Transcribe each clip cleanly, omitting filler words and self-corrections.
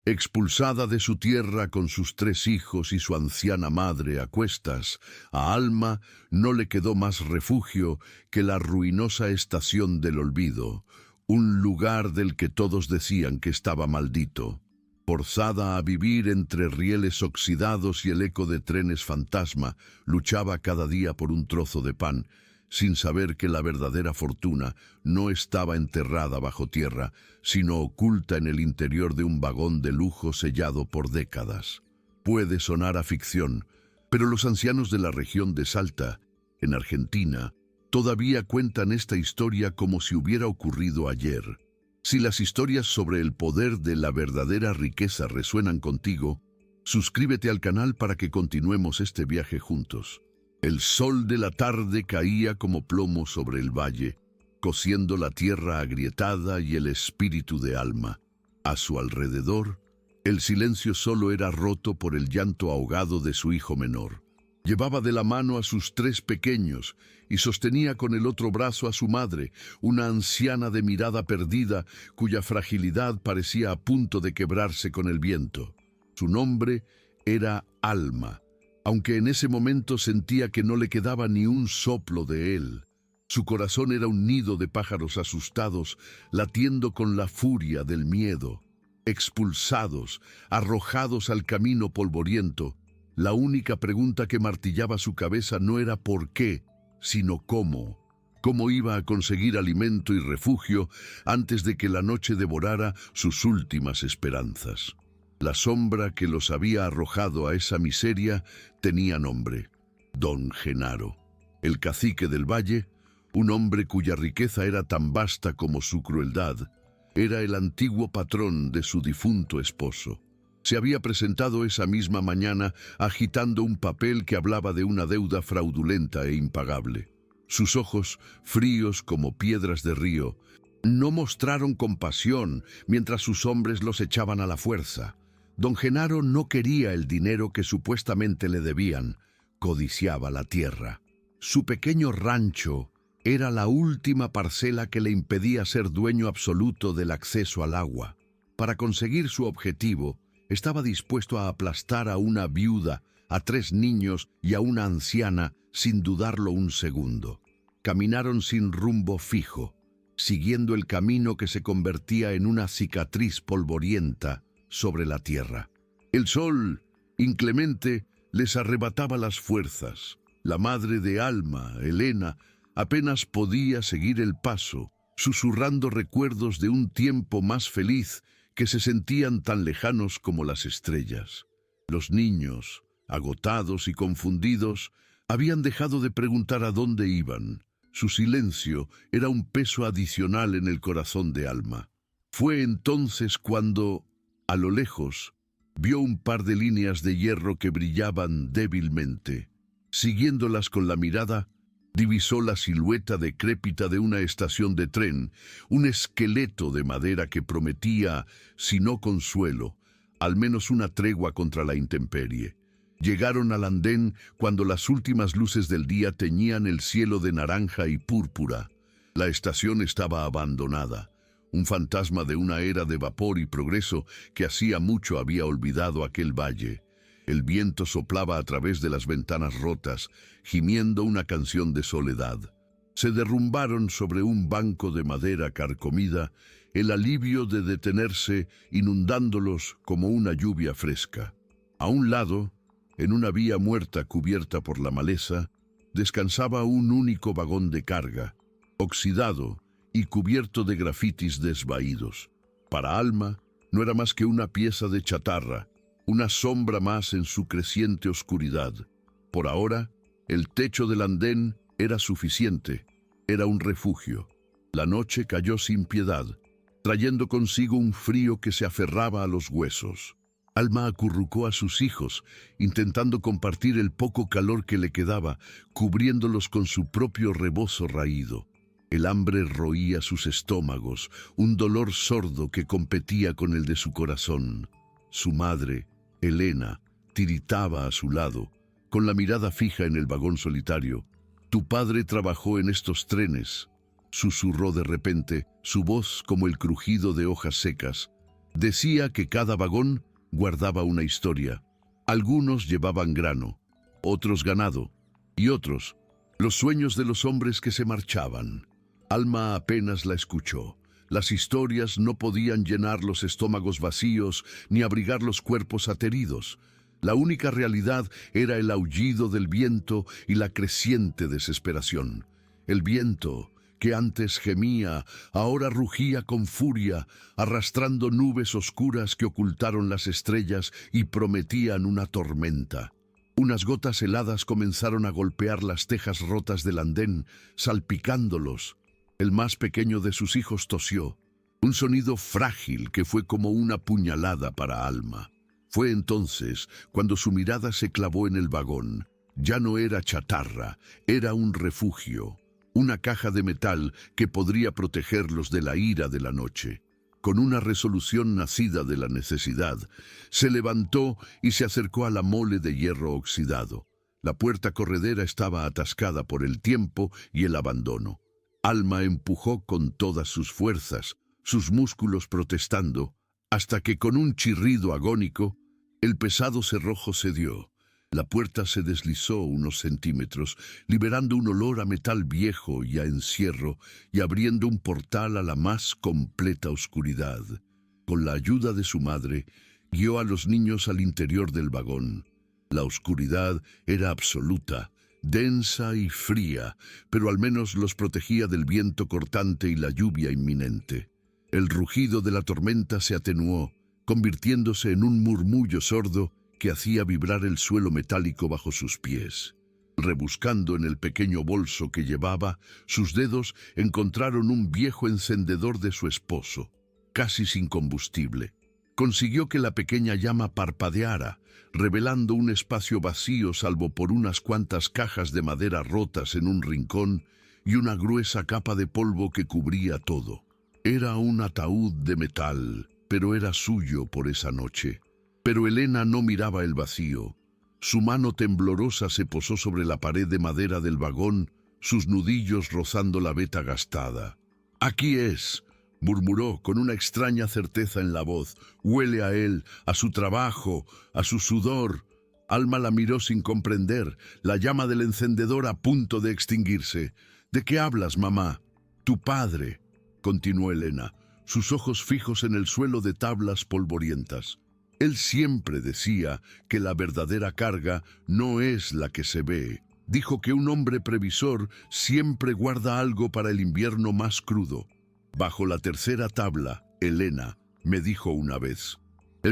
Expulsada de su tierra con sus 3 hijos y su anciana madre a cuestas, a Alma no le quedó más refugio que la ruinosa estación del olvido, un lugar del que todos decían que estaba maldito. Forzada a vivir entre rieles oxidados y el eco de trenes fantasma, luchaba cada día por un trozo de pan, sin saber que la verdadera fortuna no estaba enterrada bajo tierra, sino oculta en el interior de un vagón de lujo sellado por décadas. Puede sonar a ficción, pero los ancianos de la región de Salta, en Argentina, todavía cuentan esta historia como si hubiera ocurrido ayer. Si las historias sobre el poder de la verdadera riqueza resuenan contigo, suscríbete al canal para que continuemos este viaje juntos. El sol de la tarde caía como plomo sobre el valle, cociendo la tierra agrietada y el espíritu de Alma. A su alrededor, el silencio solo era roto por el llanto ahogado de su hijo menor. Llevaba de la mano a sus 3 pequeños y sostenía con el otro brazo a su madre, una anciana de mirada perdida cuya fragilidad parecía a punto de quebrarse con el viento. Su nombre era Alma, aunque en ese momento sentía que no le quedaba ni un soplo de él. Su corazón era un nido de pájaros asustados, latiendo con la furia del miedo. Expulsados, arrojados al camino polvoriento, la única pregunta que martillaba su cabeza no era por qué, sino cómo. Cómo iba a conseguir alimento y refugio antes de que la noche devorara sus últimas esperanzas. La sombra que los había arrojado a esa miseria tenía nombre: Don Genaro. El cacique del valle, un hombre cuya riqueza era tan vasta como su crueldad, era el antiguo patrón de su difunto esposo. Se había presentado esa misma mañana agitando un papel que hablaba de una deuda fraudulenta e impagable. Sus ojos, fríos como piedras de río, no mostraron compasión mientras sus hombres los echaban a la fuerza. Don Genaro no quería el dinero que supuestamente le debían, codiciaba la tierra. Su pequeño rancho era la última parcela que le impedía ser dueño absoluto del acceso al agua. Para conseguir su objetivo, estaba dispuesto a aplastar a una viuda, a 3 niños y a una anciana sin dudarlo un segundo. Caminaron sin rumbo fijo, siguiendo el camino que se convertía en una cicatriz polvorienta sobre la tierra. El sol, inclemente, les arrebataba las fuerzas. La madre de Alma, Elena, apenas podía seguir el paso, susurrando recuerdos de un tiempo más feliz que se sentían tan lejanos como las estrellas. Los niños, agotados y confundidos, habían dejado de preguntar a dónde iban. Su silencio era un peso adicional en el corazón de Alma. Fue entonces cuando, a lo lejos, vio un par de líneas de hierro que brillaban débilmente. Siguiéndolas con la mirada, divisó la silueta decrépita de una estación de tren, un esqueleto de madera que prometía, si no consuelo, al menos una tregua contra la intemperie. Llegaron al andén cuando las últimas luces del día teñían el cielo de naranja y púrpura. La estación estaba abandonada, un fantasma de una era de vapor y progreso que hacía mucho había olvidado aquel valle. El viento soplaba a través de las ventanas rotas, gimiendo una canción de soledad. Se derrumbaron sobre un banco de madera carcomida, el alivio de detenerse inundándolos como una lluvia fresca. A un lado, en una vía muerta cubierta por la maleza, descansaba un único vagón de carga, oxidado y cubierto de grafitis desvaídos. Para Alma, no era más que una pieza de chatarra, una sombra más en su creciente oscuridad. Por ahora, el techo del andén era suficiente, era un refugio. La noche cayó sin piedad, trayendo consigo un frío que se aferraba a los huesos. Alma acurrucó a sus hijos, intentando compartir el poco calor que le quedaba, cubriéndolos con su propio rebozo raído. El hambre roía sus estómagos, un dolor sordo que competía con el de su corazón. Su madre, Elena, tiritaba a su lado, con la mirada fija en el vagón solitario. «Tu padre trabajó en estos trenes», susurró de repente, su voz como el crujido de hojas secas. Decía que cada vagón guardaba una historia. Algunos llevaban grano, otros ganado, y otros, los sueños de los hombres que se marchaban. Alma apenas la escuchó. Las historias no podían llenar los estómagos vacíos ni abrigar los cuerpos ateridos. La única realidad era el aullido del viento y la creciente desesperación. El viento, que antes gemía, ahora rugía con furia, arrastrando nubes oscuras que ocultaron las estrellas y prometían una tormenta. Unas gotas heladas comenzaron a golpear las tejas rotas del andén, salpicándolos. El más pequeño de sus hijos tosió, un sonido frágil que fue como una puñalada para Alma. Fue entonces cuando su mirada se clavó en el vagón. Ya no era chatarra, era un refugio, una caja de metal que podría protegerlos de la ira de la noche. Con una resolución nacida de la necesidad, se levantó y se acercó a la mole de hierro oxidado. La puerta corredera estaba atascada por el tiempo y el abandono. Alma empujó con todas sus fuerzas, sus músculos protestando, hasta que con un chirrido agónico, el pesado cerrojo cedió. La puerta se deslizó unos centímetros, liberando un olor a metal viejo y a encierro, y abriendo un portal a la más completa oscuridad. Con la ayuda de su madre, guió a los niños al interior del vagón. La oscuridad era absoluta, densa y fría, pero al menos los protegía del viento cortante y la lluvia inminente. El rugido de la tormenta se atenuó, convirtiéndose en un murmullo sordo que hacía vibrar el suelo metálico bajo sus pies. Rebuscando en el pequeño bolso que llevaba, sus dedos encontraron un viejo encendedor de su esposo, casi sin combustible. Consiguió que la pequeña llama parpadeara, revelando un espacio vacío salvo por unas cuantas cajas de madera rotas en un rincón y una gruesa capa de polvo que cubría todo. Era un ataúd de metal, pero era suyo por esa noche. Pero Elena no miraba el vacío. Su mano temblorosa se posó sobre la pared de madera del vagón, sus nudillos rozando la veta gastada. «Aquí es», murmuró con una extraña certeza en la voz. «Huele a él, a su trabajo, a su sudor». Alma la miró sin comprender, la llama del encendedor a punto de extinguirse. «¿De qué hablas, mamá?» «Tu padre», continuó Elena, sus ojos fijos en el suelo de tablas polvorientas. «Él siempre decía que la verdadera carga no es la que se ve. Dijo que un hombre previsor siempre guarda algo para el invierno más crudo. Bajo la tercera tabla, Elena, me dijo una vez,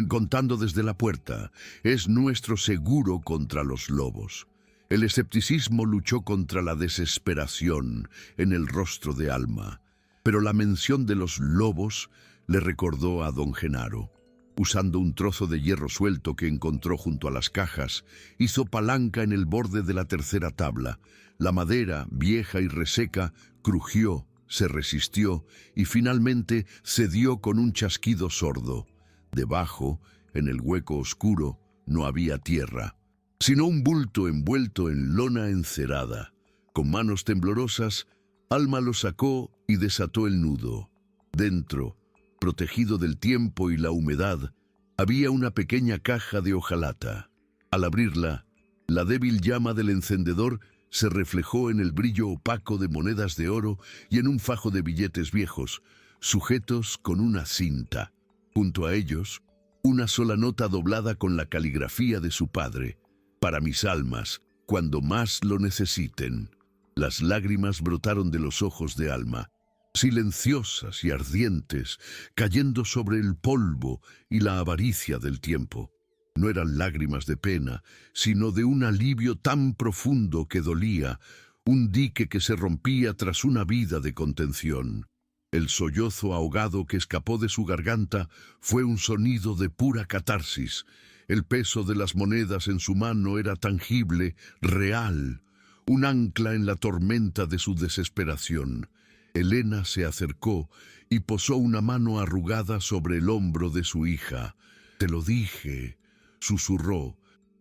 contando desde la puerta, es nuestro seguro contra los lobos». El escepticismo luchó contra la desesperación en el rostro de Alma, pero la mención de los lobos le recordó a don Genaro. Usando un trozo de hierro suelto que encontró junto a las cajas, hizo palanca en el borde de la tercera tabla. La madera, vieja y reseca, crujió, se resistió y finalmente cedió con un chasquido sordo. Debajo, en el hueco oscuro, no había tierra, sino un bulto envuelto en lona encerada. Con manos temblorosas, Alma lo sacó y desató el nudo. Dentro, protegido del tiempo y la humedad, había una pequeña caja de hojalata. Al abrirla, la débil llama del encendedor se reflejó en el brillo opaco de monedas de oro y en un fajo de billetes viejos, sujetos con una cinta. Junto a ellos, una sola nota doblada con la caligrafía de su padre: «Para mis almas, cuando más lo necesiten». Las lágrimas brotaron de los ojos de Alma, silenciosas y ardientes, cayendo sobre el polvo y la avaricia del tiempo. No eran lágrimas de pena, sino de un alivio tan profundo que dolía, un dique que se rompía tras una vida de contención. El sollozo ahogado que escapó de su garganta fue un sonido de pura catarsis. El peso de las monedas en su mano era tangible, real, un ancla en la tormenta de su desesperación. Elena se acercó y posó una mano arrugada sobre el hombro de su hija. «Te lo dije», susurró,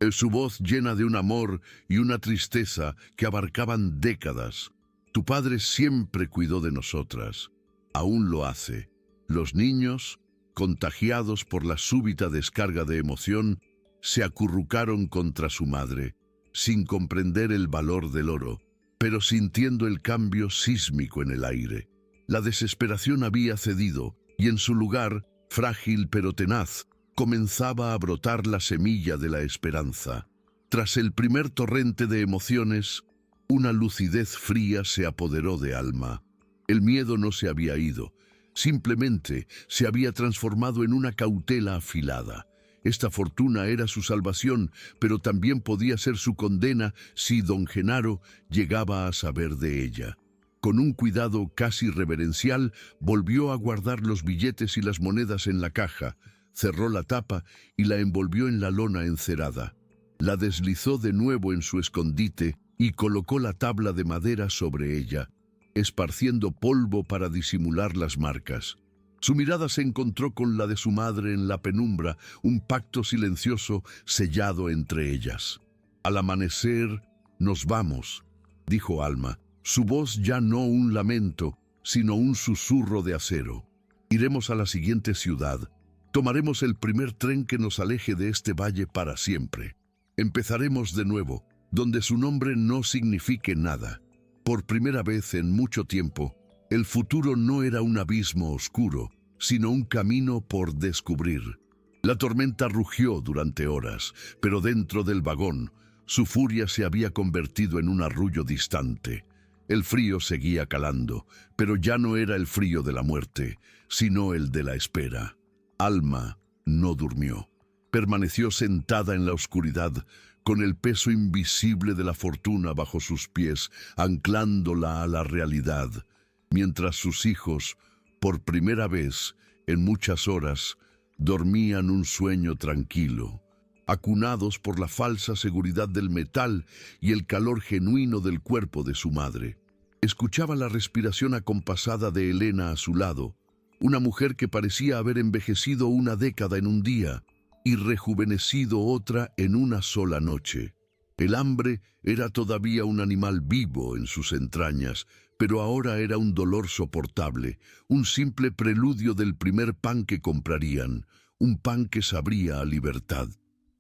su voz llena de un amor y una tristeza que abarcaban décadas. «Tu padre siempre cuidó de nosotras. Aún lo hace. Los niños contagiados por la súbita descarga de emoción, se acurrucaron contra su madre, sin comprender el valor del oro, pero sintiendo el cambio sísmico en el aire. La desesperación había cedido, y en su lugar, frágil pero tenaz, comenzaba a brotar la semilla de la esperanza. Tras el primer torrente de emociones, una lucidez fría se apoderó de Alma. El miedo no se había ido, simplemente se había transformado en una cautela afilada. Esta fortuna era su salvación, pero también podía ser su condena si don Genaro llegaba a saber de ella. Con un cuidado casi reverencial, volvió a guardar los billetes y las monedas en la caja, cerró la tapa y la envolvió en la lona encerada. La deslizó de nuevo en su escondite y colocó la tabla de madera sobre ella, esparciendo polvo para disimular las marcas. Su mirada se encontró con la de su madre en la penumbra, un pacto silencioso sellado entre ellas. «Al amanecer, nos vamos», dijo Alma, su voz ya no un lamento, sino un susurro de acero. «Iremos a la siguiente ciudad. Tomaremos el primer tren que nos aleje de este valle para siempre. Empezaremos de nuevo, donde su nombre no signifique nada». Por primera vez en mucho tiempo, el futuro no era un abismo oscuro, sino un camino por descubrir. La tormenta rugió durante horas, pero dentro del vagón, su furia se había convertido en un arrullo distante. El frío seguía calando, pero ya no era el frío de la muerte, sino el de la espera. Alma no durmió. Permaneció sentada en la oscuridad, con el peso invisible de la fortuna bajo sus pies, anclándola a la realidad, mientras sus hijos, por primera vez en muchas horas, dormían un sueño tranquilo, acunados por la falsa seguridad del metal y el calor genuino del cuerpo de su madre. Escuchaba la respiración acompasada de Elena a su lado, una mujer que parecía haber envejecido una década en un día y rejuvenecido otra en una sola noche. El hambre era todavía un animal vivo en sus entrañas, pero ahora era un dolor soportable, un simple preludio del primer pan que comprarían, un pan que sabría a libertad.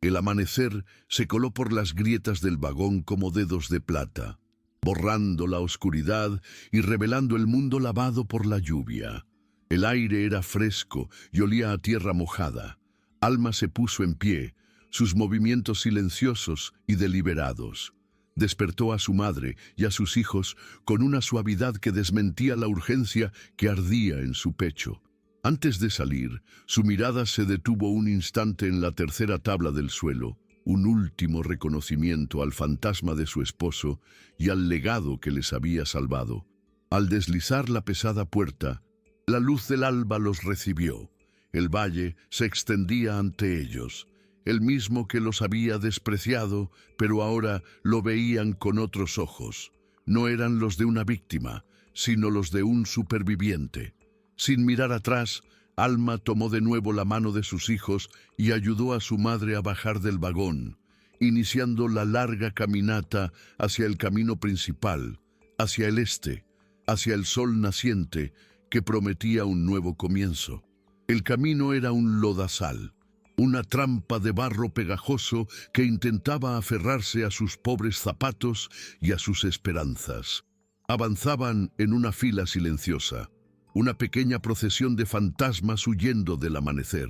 El amanecer se coló por las grietas del vagón como dedos de plata, borrando la oscuridad y revelando el mundo lavado por la lluvia. El aire era fresco y olía a tierra mojada. Alma se puso en pie, sus movimientos silenciosos y deliberados. Despertó a su madre y a sus hijos con una suavidad que desmentía la urgencia que ardía en su pecho. Antes de salir, su mirada se detuvo un instante en la tercera tabla del suelo, un último reconocimiento al fantasma de su esposo y al legado que les había salvado. Al deslizar la pesada puerta, la luz del alba los recibió. El valle se extendía ante ellos, el mismo que los había despreciado, pero ahora lo veían con otros ojos. No eran los de una víctima, sino los de un superviviente. Sin mirar atrás, Alma tomó de nuevo la mano de sus hijos y ayudó a su madre a bajar del vagón, iniciando la larga caminata hacia el camino principal, hacia el este, hacia el sol naciente que prometía un nuevo comienzo. El camino era un lodazal, una trampa de barro pegajoso que intentaba aferrarse a sus pobres zapatos y a sus esperanzas. Avanzaban en una fila silenciosa, una pequeña procesión de fantasmas huyendo del amanecer.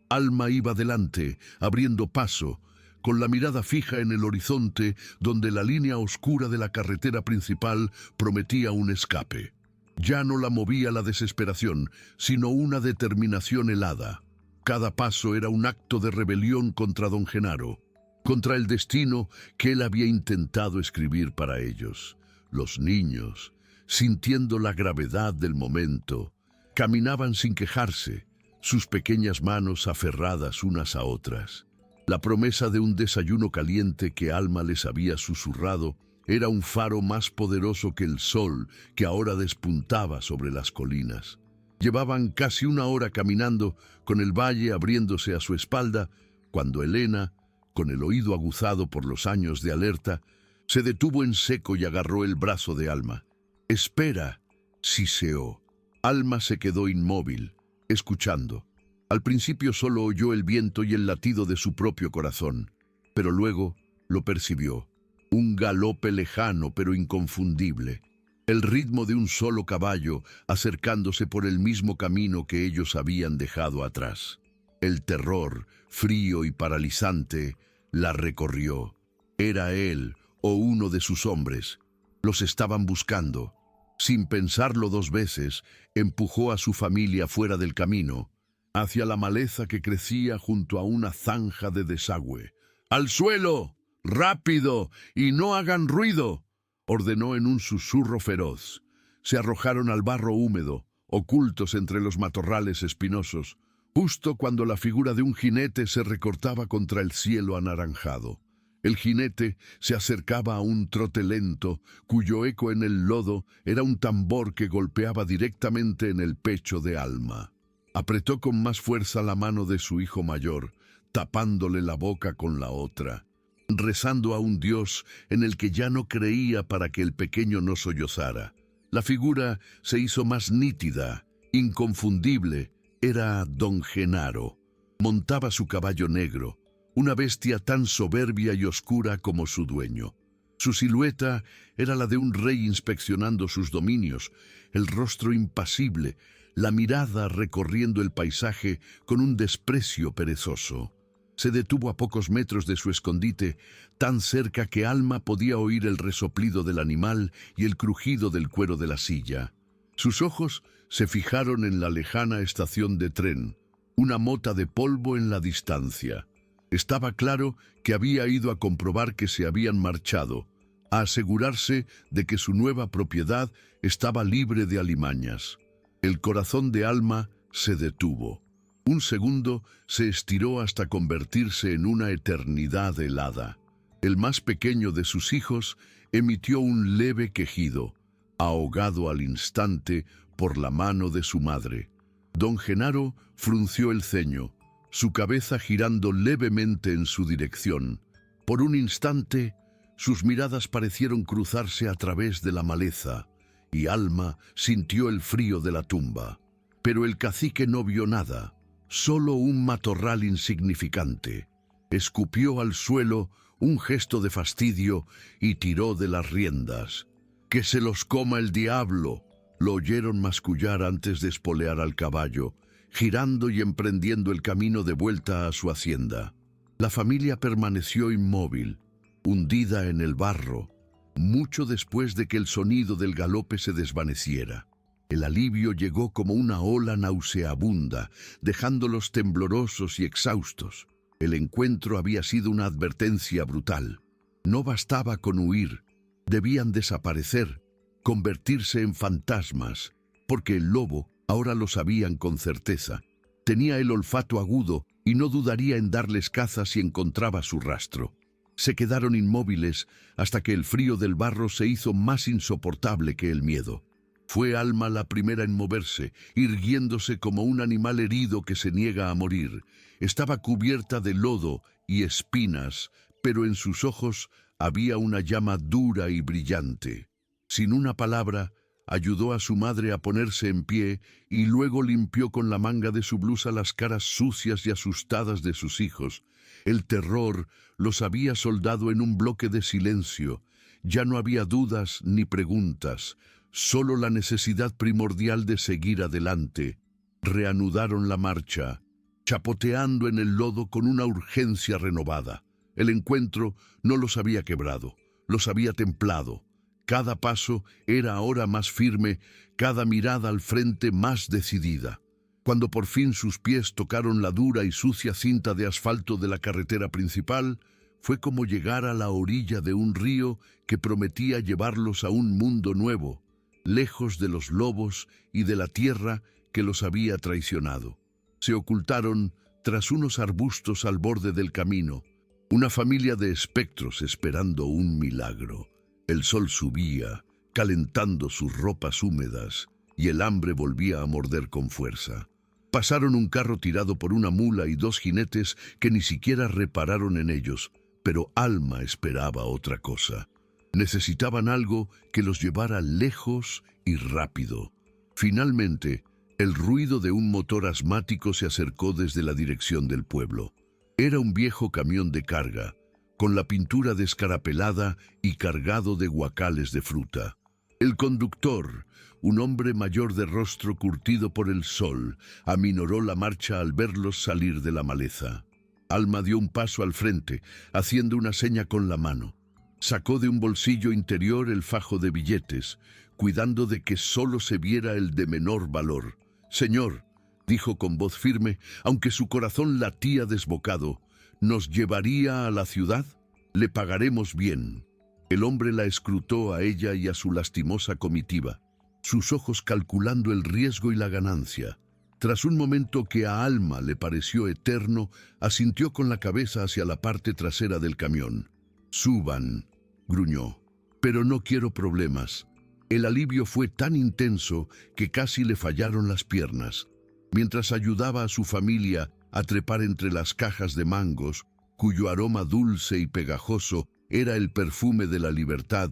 Alma iba delante, abriendo paso, con la mirada fija en el horizonte donde la línea oscura de la carretera principal prometía un escape. Ya no la movía la desesperación, sino una determinación helada. Cada paso era un acto de rebelión contra don Genaro, contra el destino que él había intentado escribir para ellos. Los niños, sintiendo la gravedad del momento, caminaban sin quejarse, sus pequeñas manos aferradas unas a otras. La promesa de un desayuno caliente que Alma les había susurrado era un faro más poderoso que el sol que ahora despuntaba sobre las colinas. Llevaban casi una hora caminando, con el valle abriéndose a su espalda, cuando Elena, con el oído aguzado por los años de alerta, se detuvo en seco y agarró el brazo de Alma. «Espera», siseó. Alma se quedó inmóvil, escuchando. Al principio solo oyó el viento y el latido de su propio corazón, pero luego lo percibió. Un galope lejano pero inconfundible. El ritmo de un solo caballo acercándose por el mismo camino que ellos habían dejado atrás. El terror, frío y paralizante, la recorrió. Era él o uno de sus hombres. Los estaban buscando. Sin pensarlo dos veces, empujó a su familia fuera del camino, hacia la maleza que crecía junto a una zanja de desagüe. ¡Al suelo! ¡Rápido! ¡Y no hagan ruido!, ordenó en un susurro feroz. Se arrojaron al barro húmedo, ocultos entre los matorrales espinosos, justo cuando la figura de un jinete se recortaba contra el cielo anaranjado. El jinete se acercaba a un trote lento, cuyo eco en el lodo era un tambor que golpeaba directamente en el pecho de Alma. Apretó con más fuerza la mano de su hijo mayor, tapándole la boca con la otra, rezando a un Dios en el que ya no creía para que el pequeño no sollozara. La figura se hizo más nítida, inconfundible. Era don Genaro. Montaba su caballo negro, una bestia tan soberbia y oscura como su dueño. Su silueta era la de un rey inspeccionando sus dominios, el rostro impasible, la mirada recorriendo el paisaje con un desprecio perezoso. Se detuvo a pocos metros de su escondite, tan cerca que Alma podía oír el resoplido del animal y el crujido del cuero de la silla. Sus ojos se fijaron en la lejana estación de tren, una mota de polvo en la distancia. Estaba claro que había ido a comprobar que se habían marchado, a asegurarse de que su nueva propiedad estaba libre de alimañas. El corazón de Alma se detuvo. Un segundo se estiró hasta convertirse en una eternidad helada. El más pequeño de sus hijos emitió un leve quejido, ahogado al instante por la mano de su madre. Don Genaro frunció el ceño, su cabeza girando levemente en su dirección. Por un instante, sus miradas parecieron cruzarse a través de la maleza, y Alma sintió el frío de la tumba. Pero el cacique no vio nada, solo un matorral insignificante. Escupió al suelo un gesto de fastidio y tiró de las riendas. «¡Que se los coma el diablo!», lo oyeron mascullar antes de espolear al caballo, girando y emprendiendo el camino de vuelta a su hacienda. La familia permaneció inmóvil, hundida en el barro, mucho después de que el sonido del galope se desvaneciera. El alivio llegó como una ola nauseabunda, dejándolos temblorosos y exhaustos. El encuentro había sido una advertencia brutal. No bastaba con huir, debían desaparecer, convertirse en fantasmas, porque el lobo, ahora lo sabían con certeza, tenía el olfato agudo y no dudaría en darles caza si encontraba su rastro. Se quedaron inmóviles hasta que el frío del barro se hizo más insoportable que el miedo. Fue Alma la primera en moverse, irguiéndose como un animal herido que se niega a morir. Estaba cubierta de lodo y espinas, pero en sus ojos había una llama dura y brillante. Sin una palabra, ayudó a su madre a ponerse en pie y luego limpió con la manga de su blusa las caras sucias y asustadas de sus hijos. El terror los había soldado en un bloque de silencio. Ya no había dudas ni preguntas, solo la necesidad primordial de seguir adelante. Reanudaron la marcha, chapoteando en el lodo con una urgencia renovada. El encuentro no los había quebrado, los había templado. Cada paso era ahora más firme, cada mirada al frente más decidida. Cuando por fin sus pies tocaron la dura y sucia cinta de asfalto de la carretera principal, fue como llegar a la orilla de un río que prometía llevarlos a un mundo nuevo, lejos de los lobos y de la tierra que los había traicionado. Se ocultaron tras unos arbustos al borde del camino, una familia de espectros esperando un milagro. El sol subía, calentando sus ropas húmedas, y el hambre volvía a morder con fuerza. Pasaron un carro tirado por una mula y dos jinetes que ni siquiera repararon en ellos, pero Alma esperaba otra cosa. Necesitaban algo que los llevara lejos y rápido. Finalmente, El ruido de un motor asmático se acercó desde la dirección del pueblo. Era un viejo camión de carga, con la pintura descarapelada y cargado de guacales de fruta. El conductor, un hombre mayor de rostro curtido por el sol, aminoró la marcha al verlos salir de la maleza. Alma dio un paso al frente, haciendo una seña con la mano. Sacó de un bolsillo interior el fajo de billetes, cuidando de que solo se viera el de menor valor. «Señor», dijo con voz firme, aunque su corazón latía desbocado, «¿nos llevaría a la ciudad? Le pagaremos bien». El hombre la escrutó a ella y a su lastimosa comitiva, sus ojos calculando el riesgo y la ganancia. Tras un momento que a Alma le pareció eterno, asintió con la cabeza hacia la parte trasera del camión. «Suban», gruñó, «pero no quiero problemas». El alivio fue tan intenso que casi le fallaron las piernas. Mientras ayudaba a su familia a trepar entre las cajas de mangos, cuyo aroma dulce y pegajoso era el perfume de la libertad,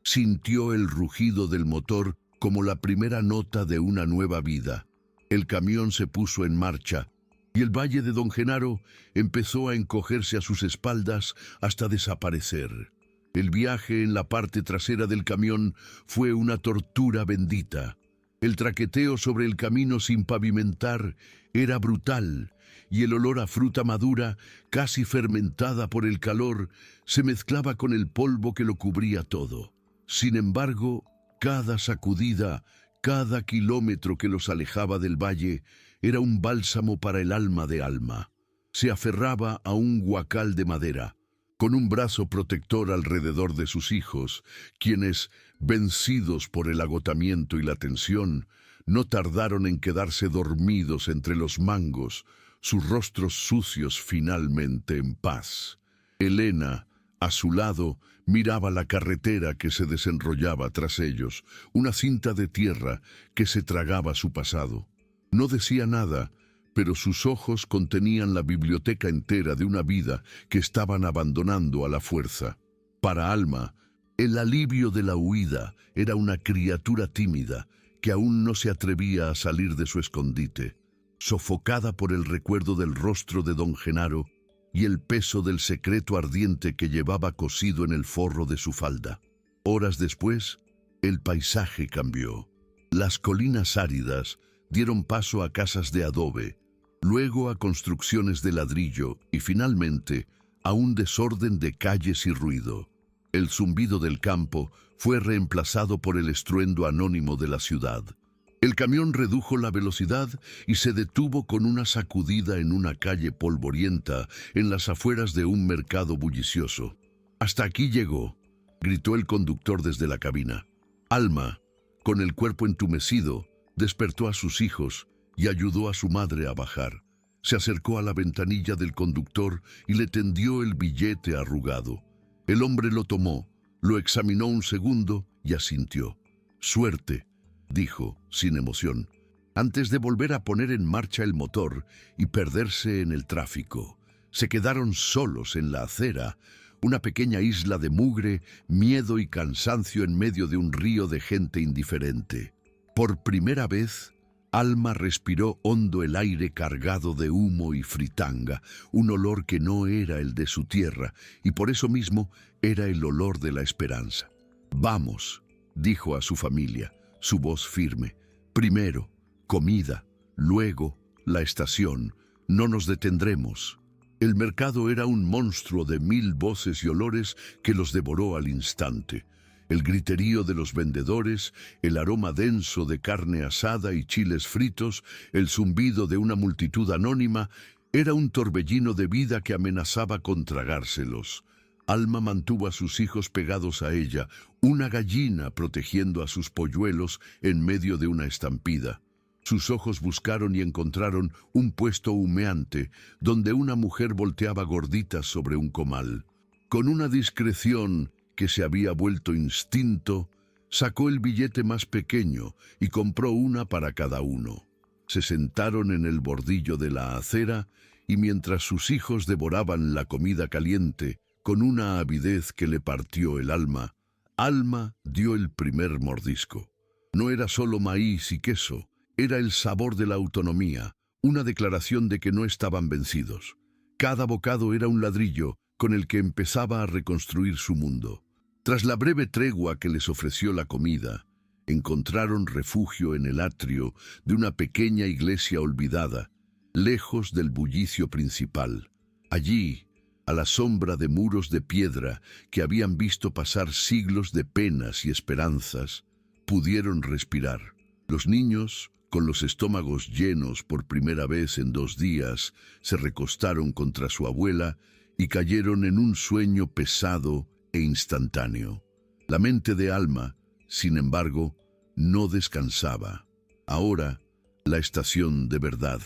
sintió el rugido del motor como la primera nota de una nueva vida. El camión se puso en marcha y el valle de Don Genaro empezó a encogerse a sus espaldas hasta desaparecer. El viaje en la parte trasera del camión fue una tortura bendita. El traqueteo sobre el camino sin pavimentar era brutal, y el olor a fruta madura, casi fermentada por el calor, se mezclaba con el polvo que lo cubría todo. Sin embargo, cada sacudida, cada kilómetro que los alejaba del valle, era un bálsamo para el alma de Alma. Se aferraba a un guacal de madera, con un brazo protector alrededor de sus hijos, quienes, vencidos por el agotamiento y la tensión, no tardaron en quedarse dormidos entre los mangos, sus rostros sucios finalmente en paz. Elena, a su lado, miraba la carretera que se desenrollaba tras ellos, una cinta de tierra que se tragaba su pasado. No decía nada, pero sus ojos contenían la biblioteca entera de una vida que estaban abandonando a la fuerza. Para Alma, el alivio de la huida era una criatura tímida que aún no se atrevía a salir de su escondite, sofocada por el recuerdo del rostro de Don Genaro y el peso del secreto ardiente que llevaba cosido en el forro de su falda. Horas después, el paisaje cambió. Las colinas áridas dieron paso a casas de adobe, luego a construcciones de ladrillo y finalmente a un desorden de calles y ruido. El zumbido del campo fue reemplazado por el estruendo anónimo de la ciudad. El camión redujo la velocidad y se detuvo con una sacudida en una calle polvorienta en las afueras de un mercado bullicioso. «Hasta aquí llegó», gritó el conductor desde la cabina. Alma, con el cuerpo entumecido, despertó a sus hijos y ayudó a su madre a bajar. Se acercó a la ventanilla del conductor y le tendió el billete arrugado. El hombre lo tomó, lo examinó un segundo y asintió. «Suerte», dijo, sin emoción, antes de volver a poner en marcha el motor y perderse en el tráfico. Se quedaron solos en la acera, una pequeña isla de mugre, miedo y cansancio en medio de un río de gente indiferente. Por primera vez, Alma respiró hondo el aire cargado de humo y fritanga, un olor que no era el de su tierra, y por eso mismo era el olor de la esperanza. «Vamos», dijo a su familia, su voz firme. «Primero, comida, luego, la estación. No nos detendremos». El mercado era un monstruo de 1000 voces y olores que los devoró al instante. El griterío de los vendedores, el aroma denso de carne asada y chiles fritos, el zumbido de una multitud anónima, era un torbellino de vida que amenazaba con tragárselos. Alma mantuvo a sus hijos pegados a ella, una gallina protegiendo a sus polluelos en medio de una estampida. Sus ojos buscaron y encontraron un puesto humeante, donde una mujer volteaba gorditas sobre un comal. Con una discreción que se había vuelto instinto, sacó el billete más pequeño y compró una para cada uno. Se sentaron en el bordillo de la acera y mientras sus hijos devoraban la comida caliente, con una avidez que le partió el alma, Alma dio el primer mordisco. No era solo maíz y queso, Era el sabor de la autonomía, una declaración de que no estaban vencidos. Cada bocado era un ladrillo con el que empezaba a reconstruir su mundo. Tras la breve tregua que les ofreció la comida, encontraron refugio en el atrio de una pequeña iglesia olvidada, lejos del bullicio principal. Allí, a la sombra de muros de piedra que habían visto pasar siglos de penas y esperanzas, pudieron respirar. Los niños, con los estómagos llenos por primera vez en 2 días, se recostaron contra su abuela y cayeron en un sueño pesado e instantáneo. La mente de Alma, sin embargo, no descansaba. Ahora, la estación de verdad.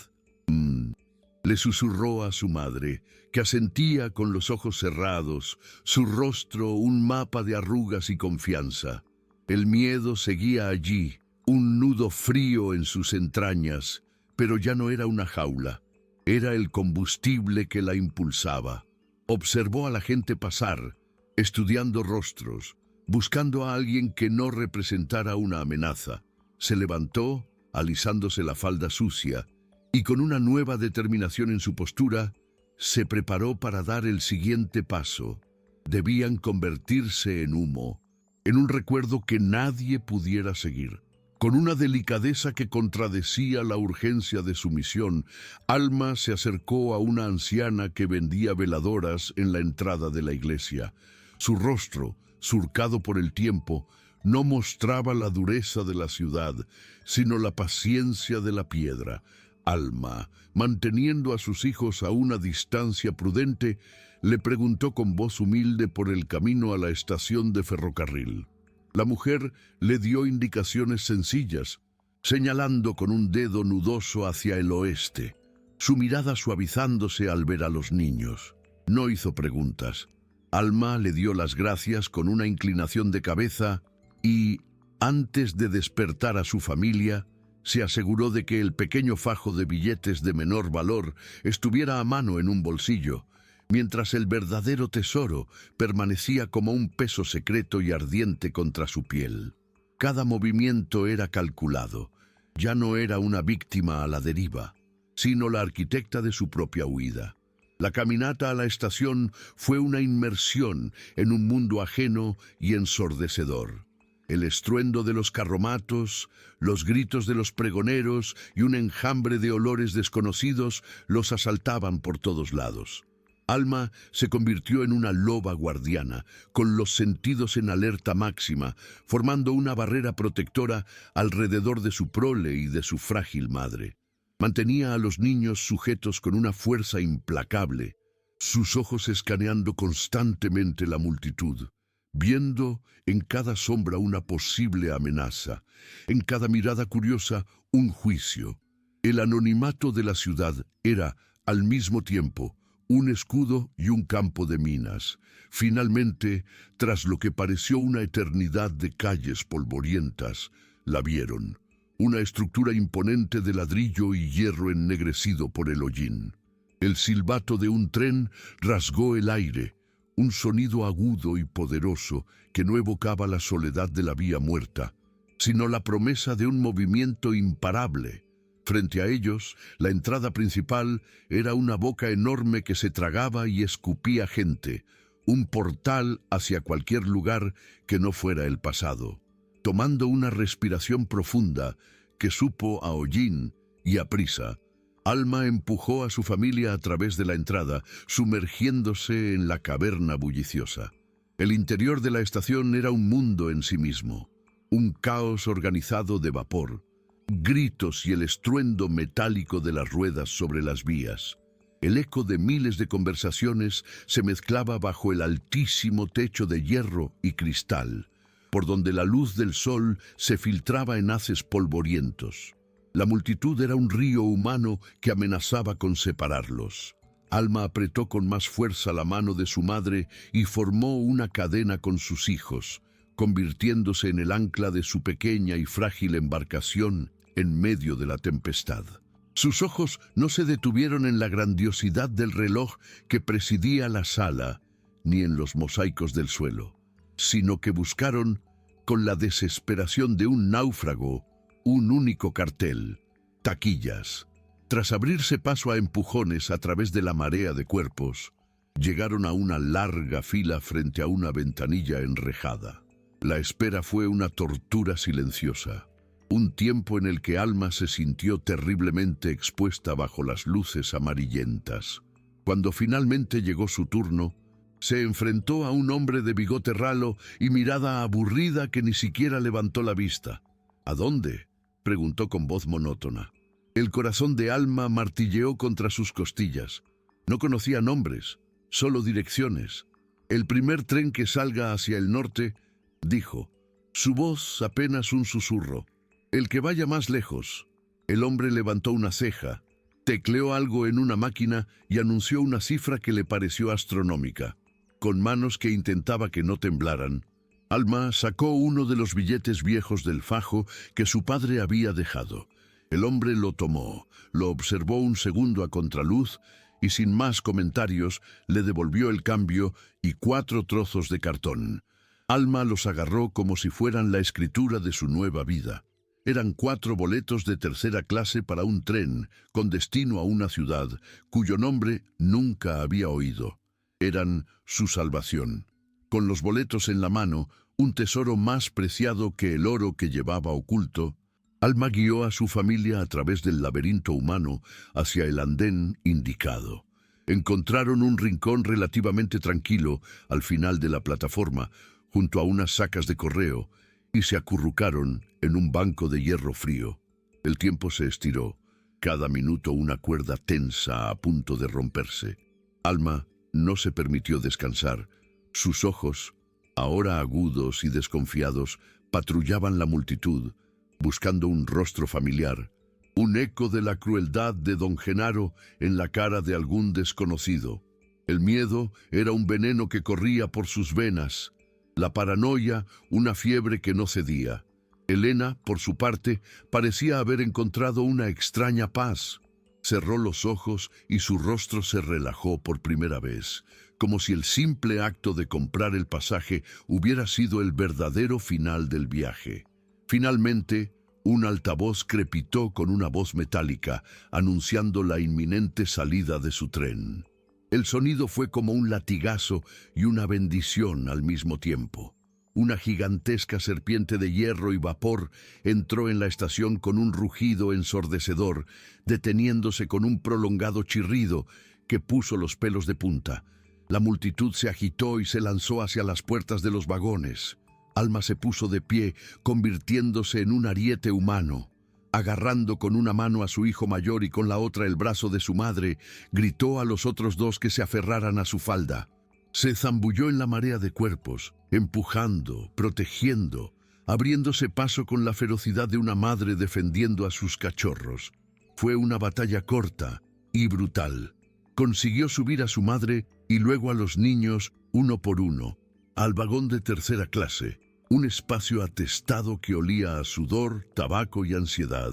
Le susurró a su madre, que asentía con los ojos cerrados, su rostro un mapa de arrugas y confianza. El miedo seguía allí, un nudo frío en sus entrañas, pero ya no era una jaula. Era el combustible que la impulsaba. Observó a la gente pasar, estudiando rostros, buscando a alguien que no representara una amenaza. Se levantó, alisándose la falda sucia, y con una nueva determinación en su postura, se preparó para dar el siguiente paso. Debían convertirse en humo, en un recuerdo que nadie pudiera seguir. Con una delicadeza que contradecía la urgencia de su misión, Alma se acercó a una anciana que vendía veladoras en la entrada de la iglesia. Su rostro, surcado por el tiempo, no mostraba la dureza de la ciudad, sino la paciencia de la piedra. Alma, manteniendo a sus hijos a una distancia prudente, le preguntó con voz humilde por el camino a la estación de ferrocarril. La mujer le dio indicaciones sencillas, señalando con un dedo nudoso hacia el oeste, su mirada suavizándose al ver a los niños. No hizo preguntas. Alma le dio las gracias con una inclinación de cabeza y, antes de despertar a su familia, se aseguró de que el pequeño fajo de billetes de menor valor estuviera a mano en un bolsillo, mientras el verdadero tesoro permanecía como un peso secreto y ardiente contra su piel. Cada movimiento era calculado. Ya no era una víctima a la deriva, sino la arquitecta de su propia huida. La caminata a la estación fue una inmersión en un mundo ajeno y ensordecedor. El estruendo de los carromatos, los gritos de los pregoneros y un enjambre de olores desconocidos los asaltaban por todos lados. Alma se convirtió en una loba guardiana, con los sentidos en alerta máxima, formando una barrera protectora alrededor de su prole y de su frágil madre. Mantenía a los niños sujetos con una fuerza implacable, sus ojos escaneando constantemente la multitud, viendo en cada sombra una posible amenaza, en cada mirada curiosa un juicio. El anonimato de la ciudad era, al mismo tiempo, un escudo y un campo de minas. Finalmente, tras lo que pareció una eternidad de calles polvorientas, la vieron. Una estructura imponente de ladrillo y hierro ennegrecido por el hollín. El silbato de un tren rasgó el aire, un sonido agudo y poderoso que no evocaba la soledad de la vía muerta, sino la promesa de un movimiento imparable. Frente a ellos, la entrada principal era una boca enorme que se tragaba y escupía gente, un portal hacia cualquier lugar que no fuera el pasado. Tomando una respiración profunda que supo a hollín y a prisa, Alma empujó a su familia a través de la entrada, sumergiéndose en la caverna bulliciosa. El interior de la estación era un mundo en sí mismo, un caos organizado de vapor, gritos y el estruendo metálico de las ruedas sobre las vías. El eco de miles de conversaciones se mezclaba bajo el altísimo techo de hierro y cristal, por donde la luz del sol se filtraba en haces polvorientos. La multitud era un río humano que amenazaba con separarlos. Alma apretó con más fuerza la mano de su madre y formó una cadena con sus hijos, convirtiéndose en el ancla de su pequeña y frágil embarcación en medio de la tempestad. Sus ojos no se detuvieron en la grandiosidad del reloj que presidía la sala, ni en los mosaicos del suelo, sino que buscaron, con la desesperación de un náufrago, un único cartel: Taquillas. Tras abrirse paso a empujones a través de la marea de cuerpos, llegaron a una larga fila frente a una ventanilla enrejada. La espera fue una tortura silenciosa, un tiempo en el que Alma se sintió terriblemente expuesta bajo las luces amarillentas. Cuando finalmente llegó su turno, se enfrentó a un hombre de bigote ralo y mirada aburrida que ni siquiera levantó la vista. ¿A dónde?, preguntó con voz monótona. El corazón de Alma martilleó contra sus costillas. No conocía nombres, solo direcciones. El primer tren que salga hacia el norte, dijo. Su voz apenas un susurro. El que vaya más lejos. El hombre levantó una ceja, tecleó algo en una máquina y anunció una cifra que le pareció astronómica. Con manos que intentaba que no temblaran, Alma sacó uno de los billetes viejos del fajo que su padre había dejado. El hombre lo tomó, lo observó un segundo a contraluz y sin más comentarios le devolvió el cambio y 4 trozos de cartón. Alma los agarró como si fueran la escritura de su nueva vida. Eran 4 boletos de tercera clase para un tren con destino a una ciudad cuyo nombre nunca había oído. Eran su salvación. Con los boletos en la mano, un tesoro más preciado que el oro que llevaba oculto, Alma guió a su familia a través del laberinto humano hacia el andén indicado. Encontraron un rincón relativamente tranquilo al final de la plataforma, junto a unas sacas de correo, y se acurrucaron en un banco de hierro frío. El tiempo se estiró, cada minuto una cuerda tensa a punto de romperse. Alma no se permitió descansar. Sus ojos, ahora agudos y desconfiados, patrullaban la multitud, buscando un rostro familiar, un eco de la crueldad de don Genaro en la cara de algún desconocido. El miedo era un veneno que corría por sus venas, la paranoia una fiebre que no cedía. Elena, por su parte, parecía haber encontrado una extraña paz. Cerró los ojos y su rostro se relajó por primera vez, como si el simple acto de comprar el pasaje hubiera sido el verdadero final del viaje. Finalmente, un altavoz crepitó con una voz metálica, anunciando la inminente salida de su tren. El sonido fue como un latigazo y una bendición al mismo tiempo. Una gigantesca serpiente de hierro y vapor entró en la estación con un rugido ensordecedor, deteniéndose con un prolongado chirrido que puso los pelos de punta. La multitud se agitó y se lanzó hacia las puertas de los vagones. Alma se puso de pie, convirtiéndose en un ariete humano. Agarrando con una mano a su hijo mayor y con la otra el brazo de su madre, gritó a los otros 2 que se aferraran a su falda. Se zambulló en la marea de cuerpos, empujando, protegiendo, abriéndose paso con la ferocidad de una madre defendiendo a sus cachorros. Fue una batalla corta y brutal. Consiguió subir a su madre y luego a los niños, uno por uno, al vagón de tercera clase, un espacio atestado que olía a sudor, tabaco y ansiedad.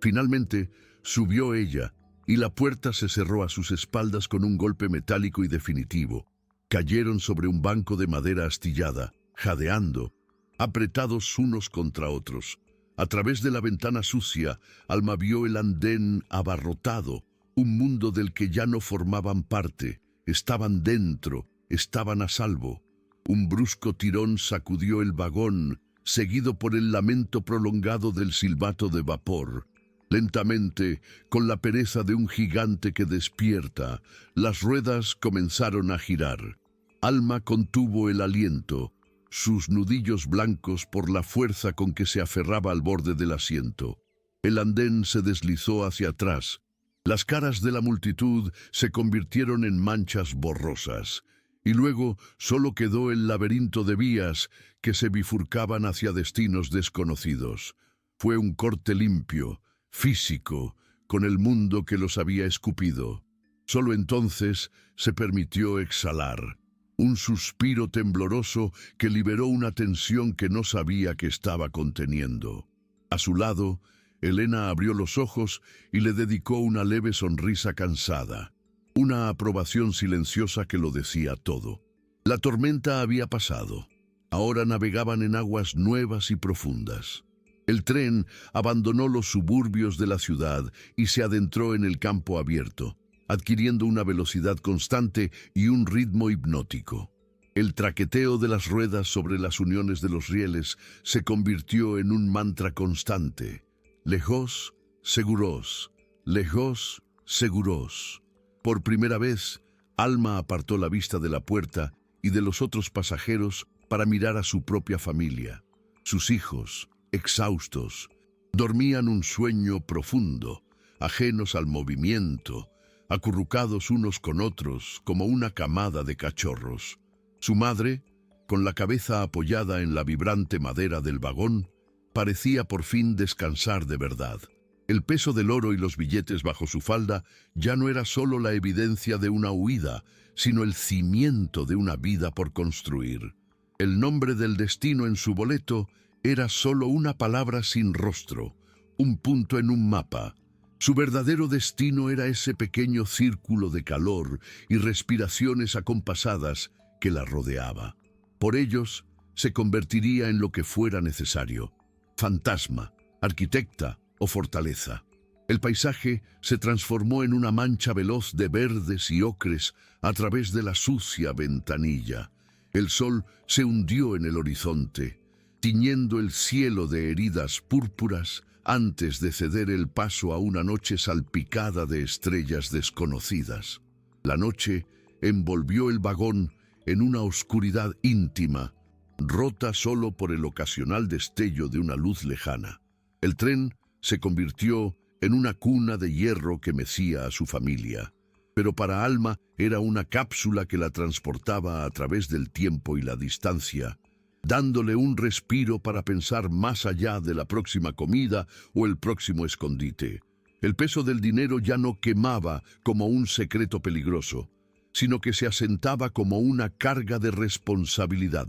Finalmente, subió ella, y la puerta se cerró a sus espaldas con un golpe metálico y definitivo. Cayeron sobre un banco de madera astillada, jadeando, apretados unos contra otros. A través de la ventana sucia, Alma vio el andén abarrotado, un mundo del que ya no formaban parte. Estaban dentro, estaban a salvo. Un brusco tirón sacudió el vagón, seguido por el lamento prolongado del silbato de vapor. Lentamente, con la pereza de un gigante que despierta, las ruedas comenzaron a girar. Alma contuvo el aliento, sus nudillos blancos por la fuerza con que se aferraba al borde del asiento. El andén se deslizó hacia atrás. Las caras de la multitud se convirtieron en manchas borrosas, y luego solo quedó el laberinto de vías que se bifurcaban hacia destinos desconocidos. Fue un corte limpio, físico, con el mundo que los había escupido. Solo entonces se permitió exhalar. Un suspiro tembloroso que liberó una tensión que no sabía que estaba conteniendo. A su lado, Elena abrió los ojos y le dedicó una leve sonrisa cansada. Una aprobación silenciosa que lo decía todo. La tormenta había pasado. Ahora navegaban en aguas nuevas y profundas. El tren abandonó los suburbios de la ciudad y se adentró en el campo abierto, adquiriendo una velocidad constante y un ritmo hipnótico. El traqueteo de las ruedas sobre las uniones de los rieles se convirtió en un mantra constante. Lejos, seguros, lejos, seguros. Por primera vez, Alma apartó la vista de la puerta y de los otros pasajeros para mirar a su propia familia. Sus hijos, exhaustos, dormían un sueño profundo, ajenos al movimiento, acurrucados unos con otros como una camada de cachorros. Su madre, con la cabeza apoyada en la vibrante madera del vagón, parecía por fin descansar de verdad. El peso del oro y los billetes bajo su falda ya no era solo la evidencia de una huida, sino el cimiento de una vida por construir. El nombre del destino en su boleto era solo una palabra sin rostro, un punto en un mapa. Su verdadero destino era ese pequeño círculo de calor y respiraciones acompasadas que la rodeaba. Por ellos, se convertiría en lo que fuera necesario: fantasma, arquitecta o fortaleza. El paisaje se transformó en una mancha veloz de verdes y ocres a través de la sucia ventanilla. El sol se hundió en el horizonte, tiñendo el cielo de heridas púrpuras antes de ceder el paso a una noche salpicada de estrellas desconocidas. La noche envolvió el vagón en una oscuridad íntima, rota solo por el ocasional destello de una luz lejana. El tren se convirtió en una cuna de hierro que mecía a su familia, pero para Alma era una cápsula que la transportaba a través del tiempo y la distancia, dándole un respiro para pensar más allá de la próxima comida o el próximo escondite. El peso del dinero ya no quemaba como un secreto peligroso, sino que se asentaba como una carga de responsabilidad.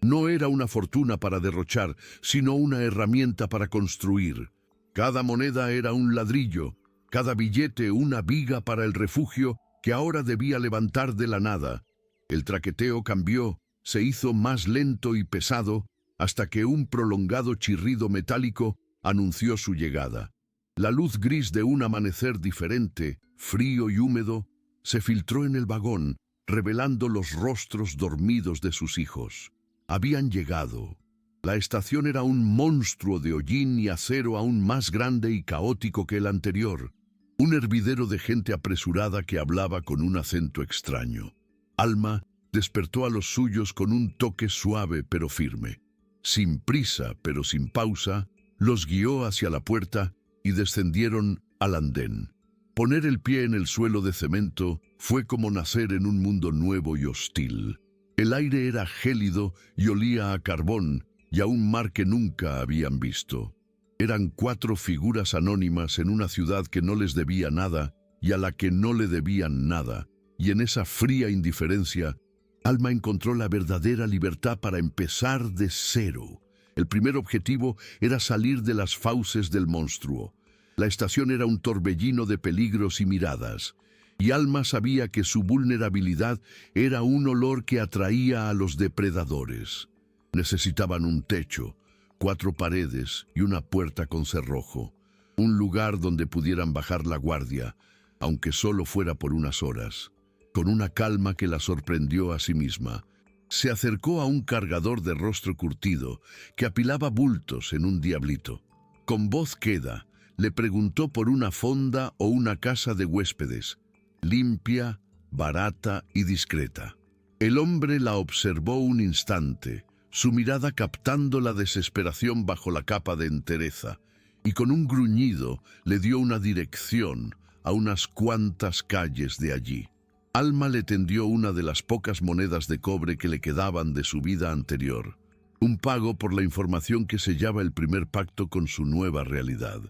No era una fortuna para derrochar, sino una herramienta para construir. Cada moneda era un ladrillo, cada billete una viga para el refugio que ahora debía levantar de la nada. El traqueteo cambió, se hizo más lento y pesado, hasta que un prolongado chirrido metálico anunció su llegada. La luz gris de un amanecer diferente, frío y húmedo, se filtró en el vagón, revelando los rostros dormidos de sus hijos. Habían llegado. La estación era un monstruo de hollín y acero aún más grande y caótico que el anterior. Un hervidero de gente apresurada que hablaba con un acento extraño. Alma despertó a los suyos con un toque suave pero firme. Sin prisa pero sin pausa, los guió hacia la puerta y descendieron al andén. Poner el pie en el suelo de cemento fue como nacer en un mundo nuevo y hostil. El aire era gélido y olía a carbón y a un mar que nunca habían visto. Eran 4 figuras anónimas en una ciudad que no les debía nada y a la que no le debían nada, y en esa fría indiferencia, Alma encontró la verdadera libertad para empezar de cero. El primer objetivo era salir de las fauces del monstruo. La estación era un torbellino de peligros y miradas, y Alma sabía que su vulnerabilidad era un olor que atraía a los depredadores. Necesitaban un techo, 4 paredes y una puerta con cerrojo, un lugar donde pudieran bajar la guardia, aunque solo fuera por unas horas. Con una calma que la sorprendió a sí misma, se acercó a un cargador de rostro curtido que apilaba bultos en un diablito. Con voz queda, le preguntó por una fonda o una casa de huéspedes, limpia, barata y discreta. El hombre la observó un instante, su mirada captando la desesperación bajo la capa de entereza, y con un gruñido le dio una dirección a unas cuantas calles de allí. Alma le tendió una de las pocas monedas de cobre que le quedaban de su vida anterior, un pago por la información que sellaba el primer pacto con su nueva realidad.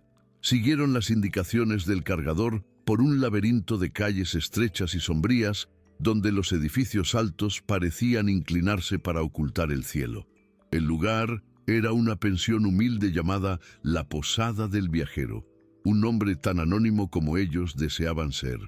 Siguieron las indicaciones del cargador por un laberinto de calles estrechas y sombrías, donde los edificios altos parecían inclinarse para ocultar el cielo. El lugar era una pensión humilde llamada La Posada del Viajero, un nombre tan anónimo como ellos deseaban ser.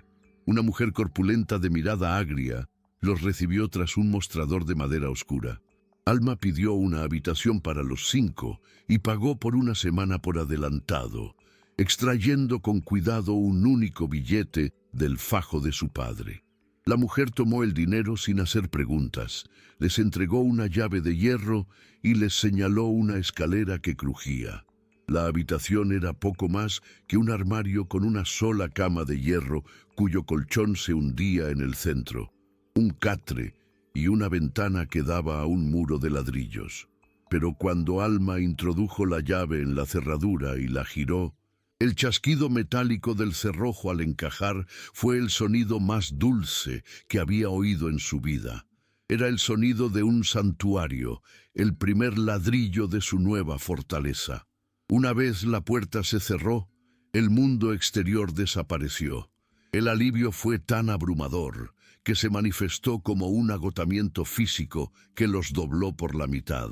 Una mujer corpulenta de mirada agria los recibió tras un mostrador de madera oscura. Alma pidió una habitación para los 5 y pagó por una semana por adelantado, extrayendo con cuidado un único billete del fajo de su padre. La mujer tomó el dinero sin hacer preguntas, les entregó una llave de hierro y les señaló una escalera que crujía. La habitación era poco más que un armario con una sola cama de hierro cuyo colchón se hundía en el centro, un catre y una ventana que daba a un muro de ladrillos. Pero cuando Alma introdujo la llave en la cerradura y la giró, el chasquido metálico del cerrojo al encajar fue el sonido más dulce que había oído en su vida. Era el sonido de un santuario, el primer ladrillo de su nueva fortaleza. Una vez la puerta se cerró, el mundo exterior desapareció. El alivio fue tan abrumador que se manifestó como un agotamiento físico que los dobló por la mitad.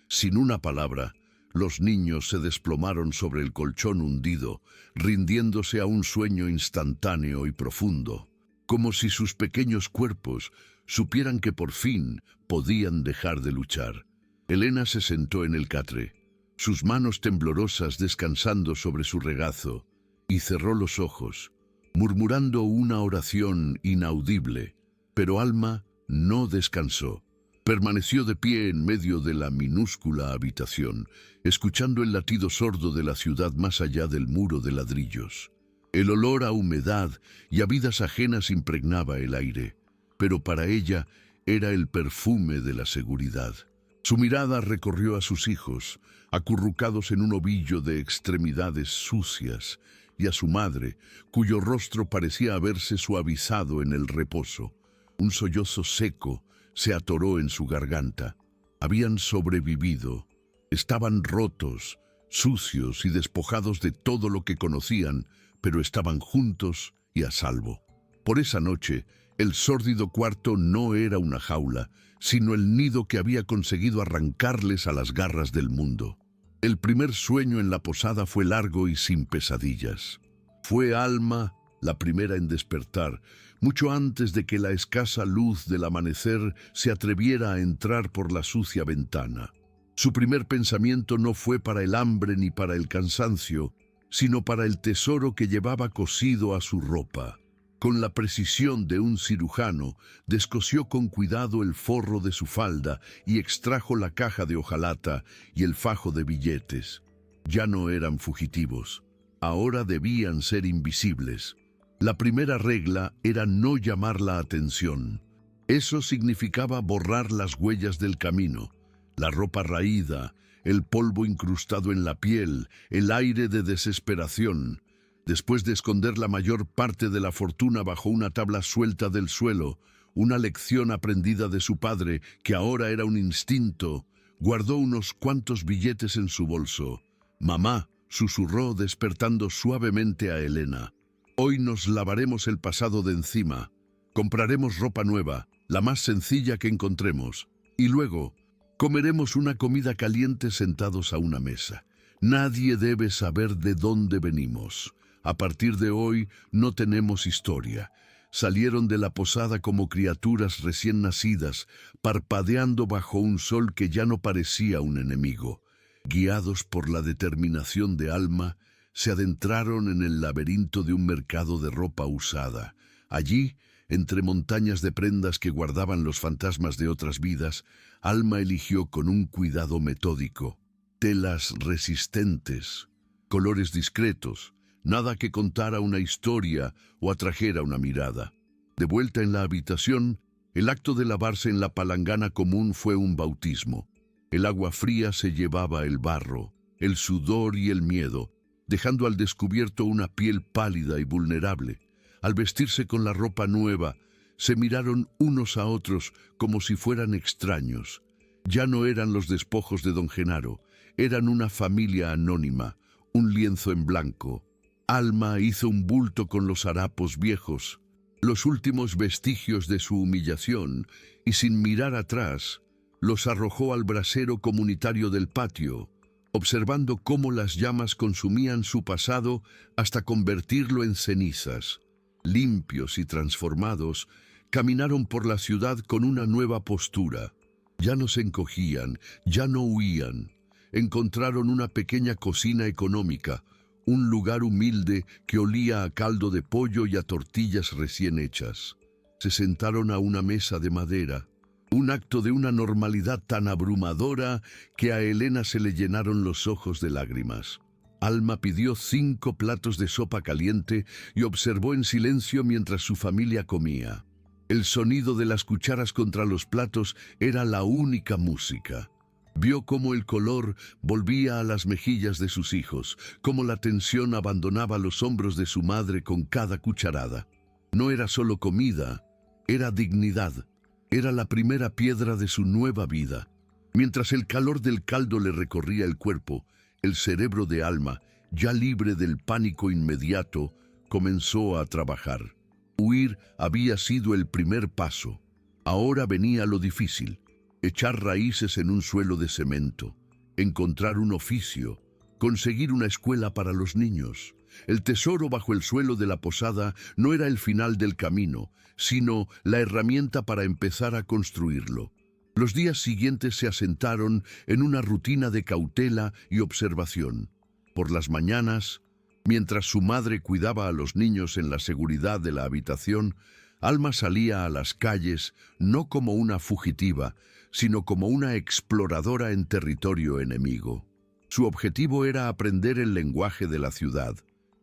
Sin una palabra, los niños se desplomaron sobre el colchón hundido, rindiéndose a un sueño instantáneo y profundo, como si sus pequeños cuerpos supieran que por fin podían dejar de luchar. Elena se sentó en el catre, sus manos temblorosas descansando sobre su regazo, y cerró los ojos, murmurando una oración inaudible. Pero Alma no descansó. Permaneció de pie en medio de la minúscula habitación, escuchando el latido sordo de la ciudad más allá del muro de ladrillos. El olor a humedad y a vidas ajenas impregnaba el aire, pero para ella era el perfume de la seguridad. Su mirada recorrió a sus hijos, acurrucados en un ovillo de extremidades sucias, y a su madre, cuyo rostro parecía haberse suavizado en el reposo. Un sollozo seco se atoró en su garganta. Habían sobrevivido. Estaban rotos, sucios y despojados de todo lo que conocían, pero estaban juntos y a salvo. Por esa noche, el sórdido cuarto no era una jaula, sino el nido que había conseguido arrancarles a las garras del mundo. El primer sueño en la posada fue largo y sin pesadillas. Fue Alma la primera en despertar, mucho antes de que la escasa luz del amanecer se atreviera a entrar por la sucia ventana. Su primer pensamiento no fue para el hambre ni para el cansancio, sino para el tesoro que llevaba cosido a su ropa. Con la precisión de un cirujano, descosió con cuidado el forro de su falda y extrajo la caja de hojalata y el fajo de billetes. Ya no eran fugitivos, ahora debían ser invisibles. La primera regla era no llamar la atención. Eso significaba borrar las huellas del camino, la ropa raída, el polvo incrustado en la piel, el aire de desesperación. Después de esconder la mayor parte de la fortuna bajo una tabla suelta del suelo, una lección aprendida de su padre, que ahora era un instinto, guardó unos cuantos billetes en su bolso. «Mamá», susurró despertando suavemente a Elena. «Hoy nos lavaremos el pasado de encima. Compraremos ropa nueva, la más sencilla que encontremos. Y luego, comeremos una comida caliente sentados a una mesa. Nadie debe saber de dónde venimos. A partir de hoy no tenemos historia». Salieron de la posada como criaturas recién nacidas, parpadeando bajo un sol que ya no parecía un enemigo. Guiados por la determinación de Alma, se adentraron en el laberinto de un mercado de ropa usada. Allí, entre montañas de prendas que guardaban los fantasmas de otras vidas, Alma eligió con un cuidado metódico telas resistentes, colores discretos, nada que contara una historia o atrajera una mirada. De vuelta en la habitación, el acto de lavarse en la palangana común fue un bautismo. El agua fría se llevaba el barro, el sudor y el miedo, dejando al descubierto una piel pálida y vulnerable. Al vestirse con la ropa nueva, se miraron unos a otros como si fueran extraños. Ya no eran los despojos de don Genaro, eran una familia anónima, un lienzo en blanco. Alma hizo un bulto con los harapos viejos, los últimos vestigios de su humillación, y sin mirar atrás, los arrojó al brasero comunitario del patio, observando cómo las llamas consumían su pasado hasta convertirlo en cenizas. Limpios y transformados, caminaron por la ciudad con una nueva postura. Ya no se encogían, ya no huían. Encontraron una pequeña cocina económica, un lugar humilde que olía a caldo de pollo y a tortillas recién hechas. Se sentaron a una mesa de madera, un acto de una normalidad tan abrumadora que a Elena se le llenaron los ojos de lágrimas. Alma pidió 5 platos de sopa caliente y observó en silencio mientras su familia comía. El sonido de las cucharas contra los platos era la única música. Vio cómo el color volvía a las mejillas de sus hijos, cómo la tensión abandonaba los hombros de su madre con cada cucharada. No era solo comida, era dignidad. Era la primera piedra de su nueva vida. Mientras el calor del caldo le recorría el cuerpo, el cerebro de Alma, ya libre del pánico inmediato, comenzó a trabajar. Huir había sido el primer paso. Ahora venía lo difícil: echar raíces en un suelo de cemento, encontrar un oficio, conseguir una escuela para los niños. El tesoro bajo el suelo de la posada no era el final del camino, sino la herramienta para empezar a construirlo. Los días siguientes se asentaron en una rutina de cautela y observación. Por las mañanas, mientras su madre cuidaba a los niños en la seguridad de la habitación, Alma salía a las calles no como una fugitiva, sino como una exploradora en territorio enemigo. Su objetivo era aprender el lenguaje de la ciudad,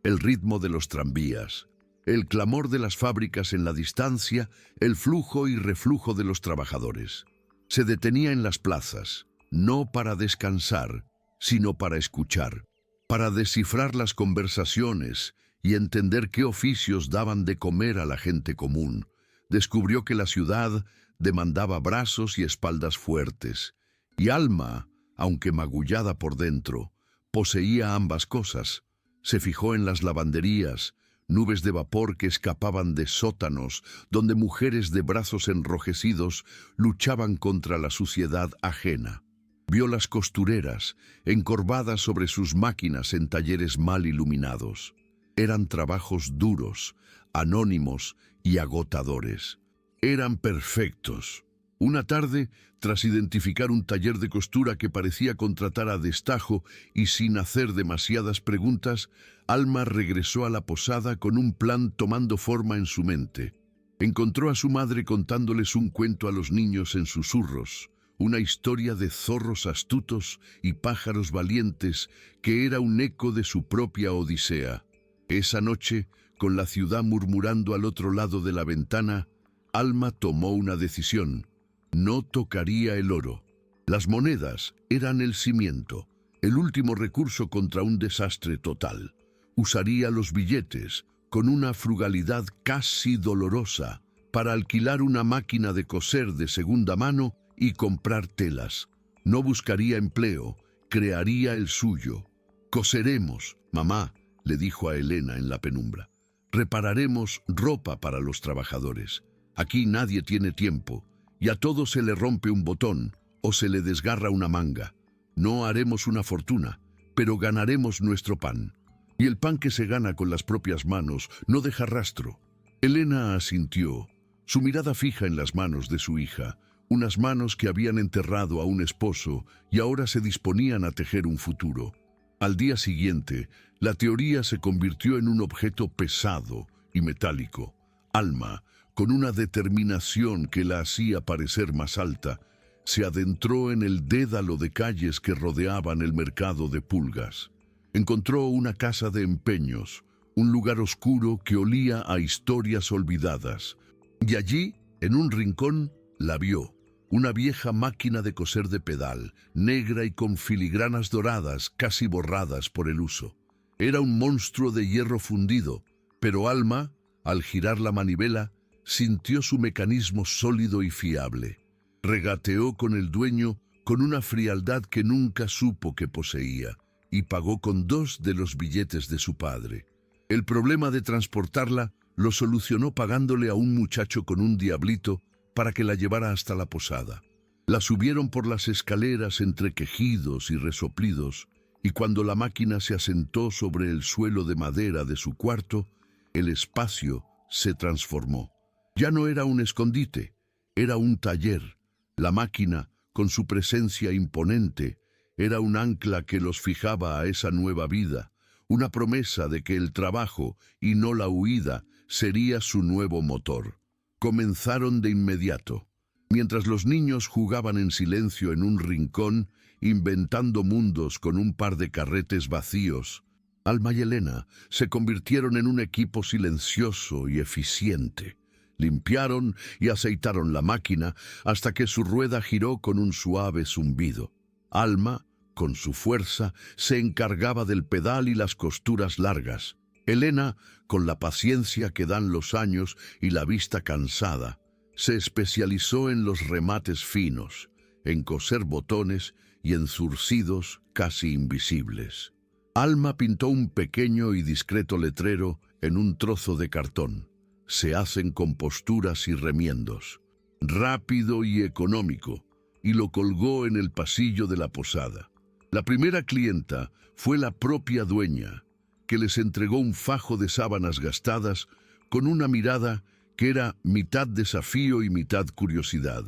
el ritmo de los tranvías, el clamor de las fábricas en la distancia, el flujo y reflujo de los trabajadores. Se detenía en las plazas, no para descansar, sino para escuchar, para descifrar las conversaciones y entender qué oficios daban de comer a la gente común. Descubrió que la ciudad demandaba brazos y espaldas fuertes, y Alma, aunque magullada por dentro, poseía ambas cosas. Se fijó en las lavanderías, nubes de vapor que escapaban de sótanos, donde mujeres de brazos enrojecidos luchaban contra la suciedad ajena. Vio las costureras, encorvadas sobre sus máquinas en talleres mal iluminados. Eran trabajos duros, anónimos y agotadores. Eran perfectos. Una tarde, tras identificar un taller de costura que parecía contratar a destajo y sin hacer demasiadas preguntas, Alma regresó a la posada con un plan tomando forma en su mente. Encontró a su madre contándoles un cuento a los niños en susurros, una historia de zorros astutos y pájaros valientes que era un eco de su propia odisea. Esa noche, con la ciudad murmurando al otro lado de la ventana, Alma tomó una decisión. No tocaría el oro. Las monedas eran el cimiento, el último recurso contra un desastre total. Usaría los billetes, con una frugalidad casi dolorosa, para alquilar una máquina de coser de segunda mano y comprar telas. No buscaría empleo, crearía el suyo. «Coseremos, mamá», le dijo a Elena en la penumbra. «Repararemos ropa para los trabajadores. Aquí nadie tiene tiempo, y a todo se le rompe un botón o se le desgarra una manga. No haremos una fortuna, pero ganaremos nuestro pan. Y el pan que se gana con las propias manos no deja rastro». Elena asintió, su mirada fija en las manos de su hija, unas manos que habían enterrado a un esposo y ahora se disponían a tejer un futuro. Al día siguiente, la teoría se convirtió en un objeto pesado y metálico. Alma, con una determinación que la hacía parecer más alta, se adentró en el dédalo de calles que rodeaban el mercado de pulgas. Encontró una casa de empeños, un lugar oscuro que olía a historias olvidadas. Y allí, en un rincón, la vio. Una vieja máquina de coser de pedal, negra y con filigranas doradas casi borradas por el uso. Era un monstruo de hierro fundido, pero Alma, al girar la manivela, sintió su mecanismo sólido y fiable. Regateó con el dueño con una frialdad que nunca supo que poseía, y pagó con 2 de los billetes de su padre. El problema de transportarla lo solucionó pagándole a un muchacho con un diablito para que la llevara hasta la posada. La subieron por las escaleras entre quejidos y resoplidos, y cuando la máquina se asentó sobre el suelo de madera de su cuarto, el espacio se transformó. Ya no era un escondite, era un taller. La máquina, con su presencia imponente, era un ancla que los fijaba a esa nueva vida, una promesa de que el trabajo, y no la huida, sería su nuevo motor. Comenzaron de inmediato. Mientras los niños jugaban en silencio en un rincón, inventando mundos con un par de carretes vacíos, Alma y Elena se convirtieron en un equipo silencioso y eficiente. Limpiaron y aceitaron la máquina hasta que su rueda giró con un suave zumbido. Alma, con su fuerza, se encargaba del pedal y las costuras largas. Elena, con la paciencia que dan los años y la vista cansada, se especializó en los remates finos, en coser botones y en zurcidos casi invisibles. Alma pintó un pequeño y discreto letrero en un trozo de cartón. Se hacen con posturas y remiendos. Rápido y económico, y lo colgó en el pasillo de la posada. La primera clienta fue la propia dueña, que les entregó un fajo de sábanas gastadas con una mirada que era mitad desafío y mitad curiosidad.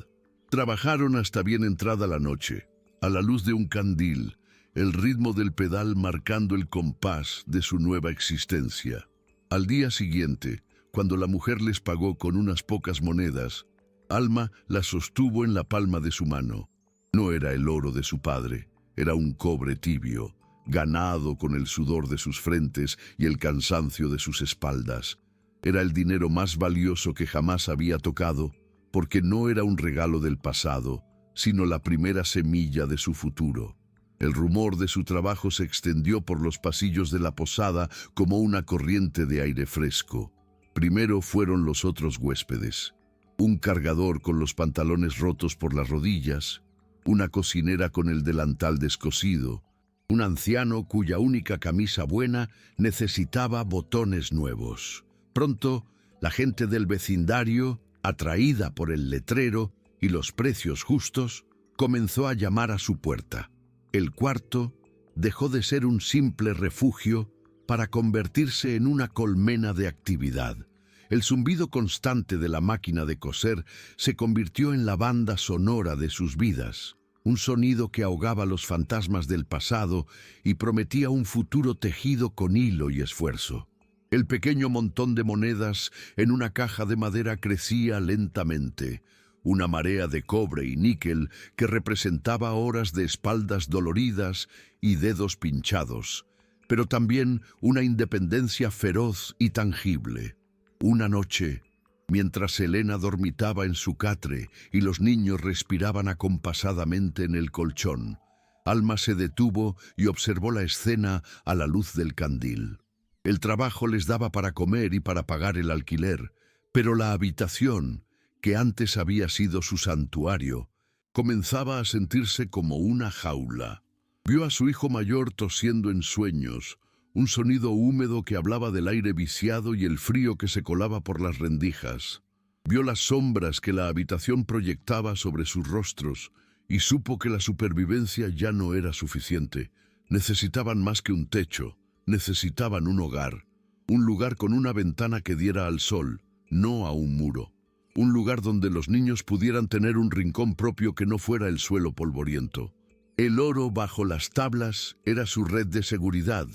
Trabajaron hasta bien entrada la noche, a la luz de un candil, el ritmo del pedal marcando el compás de su nueva existencia. Al día siguiente, cuando la mujer les pagó con unas pocas monedas, Alma las sostuvo en la palma de su mano. No era el oro de su padre, era un cobre tibio, ganado con el sudor de sus frentes y el cansancio de sus espaldas. Era el dinero más valioso que jamás había tocado, porque no era un regalo del pasado, sino la primera semilla de su futuro. El rumor de su trabajo se extendió por los pasillos de la posada como una corriente de aire fresco. Primero fueron los otros huéspedes. Un cargador con los pantalones rotos por las rodillas, una cocinera con el delantal descosido, un anciano cuya única camisa buena necesitaba botones nuevos. Pronto, la gente del vecindario, atraída por el letrero y los precios justos, comenzó a llamar a su puerta. El cuarto dejó de ser un simple refugio para convertirse en una colmena de actividad. El zumbido constante de la máquina de coser se convirtió en la banda sonora de sus vidas, un sonido que ahogaba los fantasmas del pasado y prometía un futuro tejido con hilo y esfuerzo. El pequeño montón de monedas en una caja de madera crecía lentamente, una marea de cobre y níquel que representaba horas de espaldas doloridas y dedos pinchados, pero también una independencia feroz y tangible. Una noche, mientras Elena dormitaba en su catre y los niños respiraban acompasadamente en el colchón, Alma se detuvo y observó la escena a la luz del candil. El trabajo les daba para comer y para pagar el alquiler, pero la habitación, que antes había sido su santuario, comenzaba a sentirse como una jaula. Vio a su hijo mayor tosiendo en sueños, un sonido húmedo que hablaba del aire viciado y el frío que se colaba por las rendijas. Vio las sombras que la habitación proyectaba sobre sus rostros y supo que la supervivencia ya no era suficiente. Necesitaban más que un techo, necesitaban un hogar, un lugar con una ventana que diera al sol, no a un muro. Un lugar donde los niños pudieran tener un rincón propio que no fuera el suelo polvoriento. El oro bajo las tablas era su red de seguridad,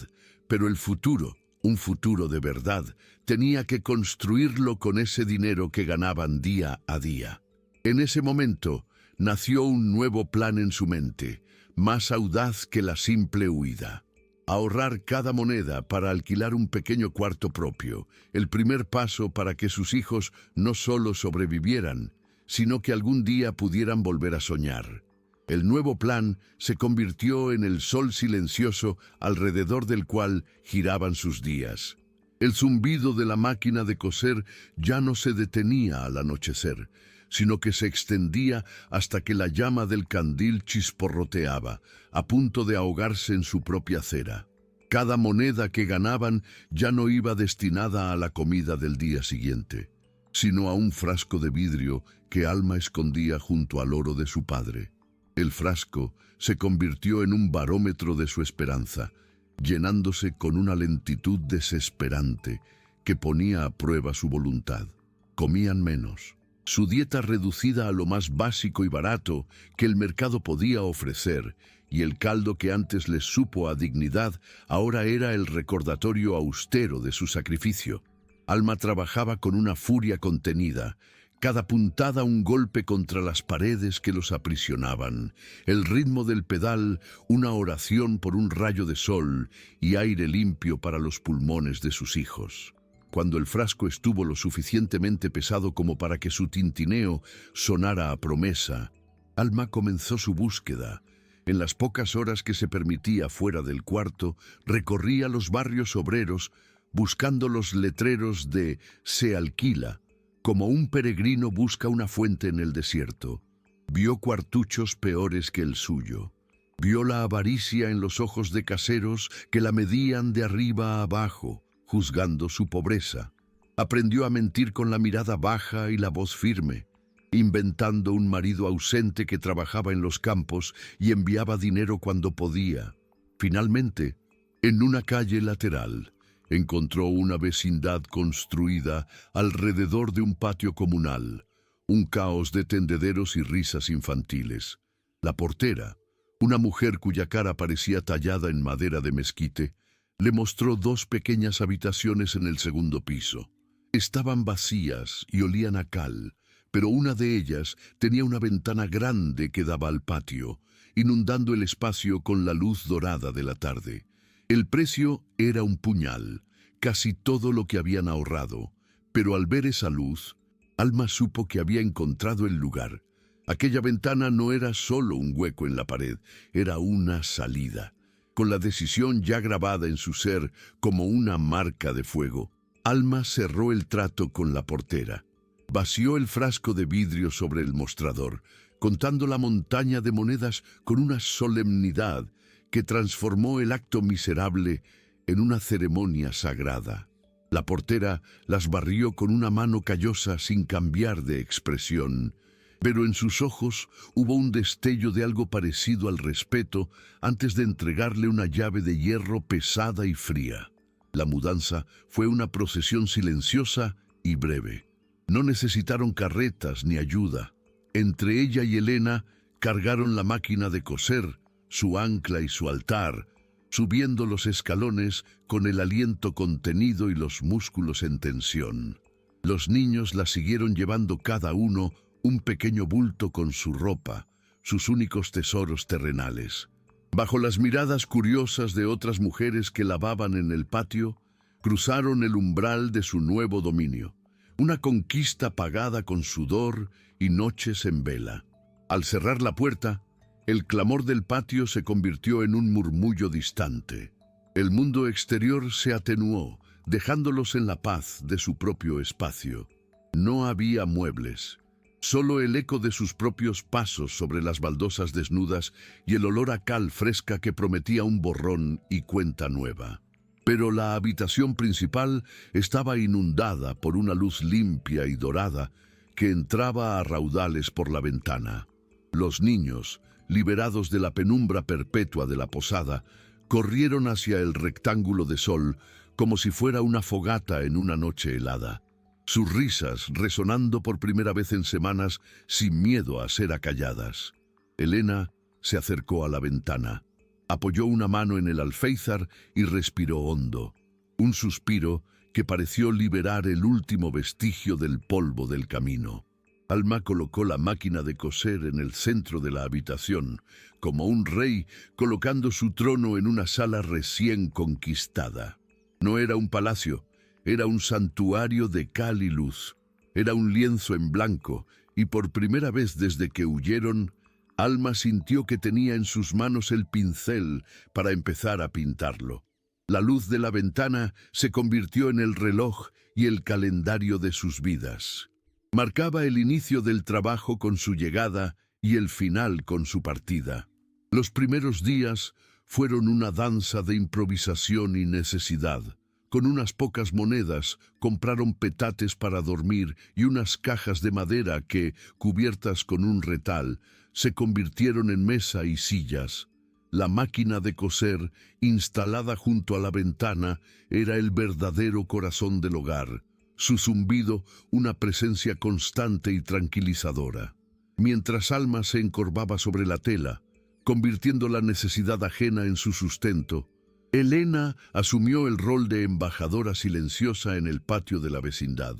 pero el futuro, un futuro de verdad, tenía que construirlo con ese dinero que ganaban día a día. En ese momento nació un nuevo plan en su mente, más audaz que la simple huida. Ahorrar cada moneda para alquilar un pequeño cuarto propio, el primer paso para que sus hijos no solo sobrevivieran, sino que algún día pudieran volver a soñar. El nuevo plan se convirtió en el sol silencioso alrededor del cual giraban sus días. El zumbido de la máquina de coser ya no se detenía al anochecer, sino que se extendía hasta que la llama del candil chisporroteaba, a punto de ahogarse en su propia cera. Cada moneda que ganaban ya no iba destinada a la comida del día siguiente, sino a un frasco de vidrio que Alma escondía junto al oro de su padre. El frasco se convirtió en un barómetro de su esperanza, llenándose con una lentitud desesperante que ponía a prueba su voluntad. Comían menos, Su dieta reducida a lo más básico y barato que el mercado podía ofrecer, y el caldo que antes les supo a dignidad, ahora era el recordatorio austero de su sacrificio. Alma trabajaba con una furia contenida, cada puntada un golpe contra las paredes que los aprisionaban, el ritmo del pedal una oración por un rayo de sol y aire limpio para los pulmones de sus hijos. Cuando el frasco estuvo lo suficientemente pesado como para que su tintineo sonara a promesa, Alma comenzó su búsqueda. En las pocas horas que se permitía fuera del cuarto, recorría los barrios obreros buscando los letreros de «Se alquila», como un peregrino busca una fuente en el desierto. Vio cuartuchos peores que el suyo. Vio la avaricia en los ojos de caseros que la medían de arriba a abajo, juzgando su pobreza. Aprendió a mentir con la mirada baja y la voz firme, inventando un marido ausente que trabajaba en los campos y enviaba dinero cuando podía. Finalmente, en una calle lateral, encontró una vecindad construida alrededor de un patio comunal, un caos de tendederos y risas infantiles. La portera, una mujer cuya cara parecía tallada en madera de mezquite, le mostró dos pequeñas habitaciones en el segundo piso. Estaban vacías y olían a cal, pero una de ellas tenía una ventana grande que daba al patio, inundando el espacio con la luz dorada de la tarde. El precio era un puñal, casi todo lo que habían ahorrado, pero al ver esa luz, Alma supo que había encontrado el lugar. Aquella ventana no era solo un hueco en la pared, era una salida. Con la decisión ya grabada en su ser como una marca de fuego, Alma cerró el trato con la portera. Vació el frasco de vidrio sobre el mostrador, contando la montaña de monedas con una solemnidad que transformó el acto miserable en una ceremonia sagrada. La portera las barrió con una mano callosa sin cambiar de expresión, pero en sus ojos hubo un destello de algo parecido al respeto antes de entregarle una llave de hierro pesada y fría. La mudanza fue una procesión silenciosa y breve. No necesitaron carretas ni ayuda. Entre ella y Elena cargaron la máquina de coser, su ancla y su altar, subiendo los escalones con el aliento contenido y los músculos en tensión. Los niños la siguieron llevando cada uno un pequeño bulto con su ropa, sus únicos tesoros terrenales. Bajo las miradas curiosas de otras mujeres que lavaban en el patio, cruzaron el umbral de su nuevo dominio, una conquista pagada con sudor y noches en vela. Al cerrar la puerta, el clamor del patio se convirtió en un murmullo distante. El mundo exterior se atenuó, dejándolos en la paz de su propio espacio. No había muebles, solo el eco de sus propios pasos sobre las baldosas desnudas y el olor a cal fresca que prometía un borrón y cuenta nueva. Pero la habitación principal estaba inundada por una luz limpia y dorada que entraba a raudales por la ventana. Los niños, liberados de la penumbra perpetua de la posada, corrieron hacia el rectángulo de sol como si fuera una fogata en una noche helada. Sus risas resonando por primera vez en semanas sin miedo a ser acalladas. Elena se acercó a la ventana, apoyó una mano en el alféizar y respiró hondo. Un suspiro que pareció liberar el último vestigio del polvo del camino. Alma colocó la máquina de coser en el centro de la habitación, como un rey colocando su trono en una sala recién conquistada. No era un palacio, era un santuario de cal y luz. Era un lienzo en blanco, y por primera vez desde que huyeron, Alma sintió que tenía en sus manos el pincel para empezar a pintarlo. La luz de la ventana se convirtió en el reloj y el calendario de sus vidas. Marcaba el inicio del trabajo con su llegada y el final con su partida. Los primeros días fueron una danza de improvisación y necesidad. Con unas pocas monedas compraron petates para dormir y unas cajas de madera que, cubiertas con un retal, se convirtieron en mesa y sillas. La máquina de coser, instalada junto a la ventana, era el verdadero corazón del hogar. su zumbido una presencia constante y tranquilizadora. Mientras Alma se encorvaba sobre la tela, convirtiendo la necesidad ajena en su sustento, Elena asumió el rol de embajadora silenciosa en el patio de la vecindad.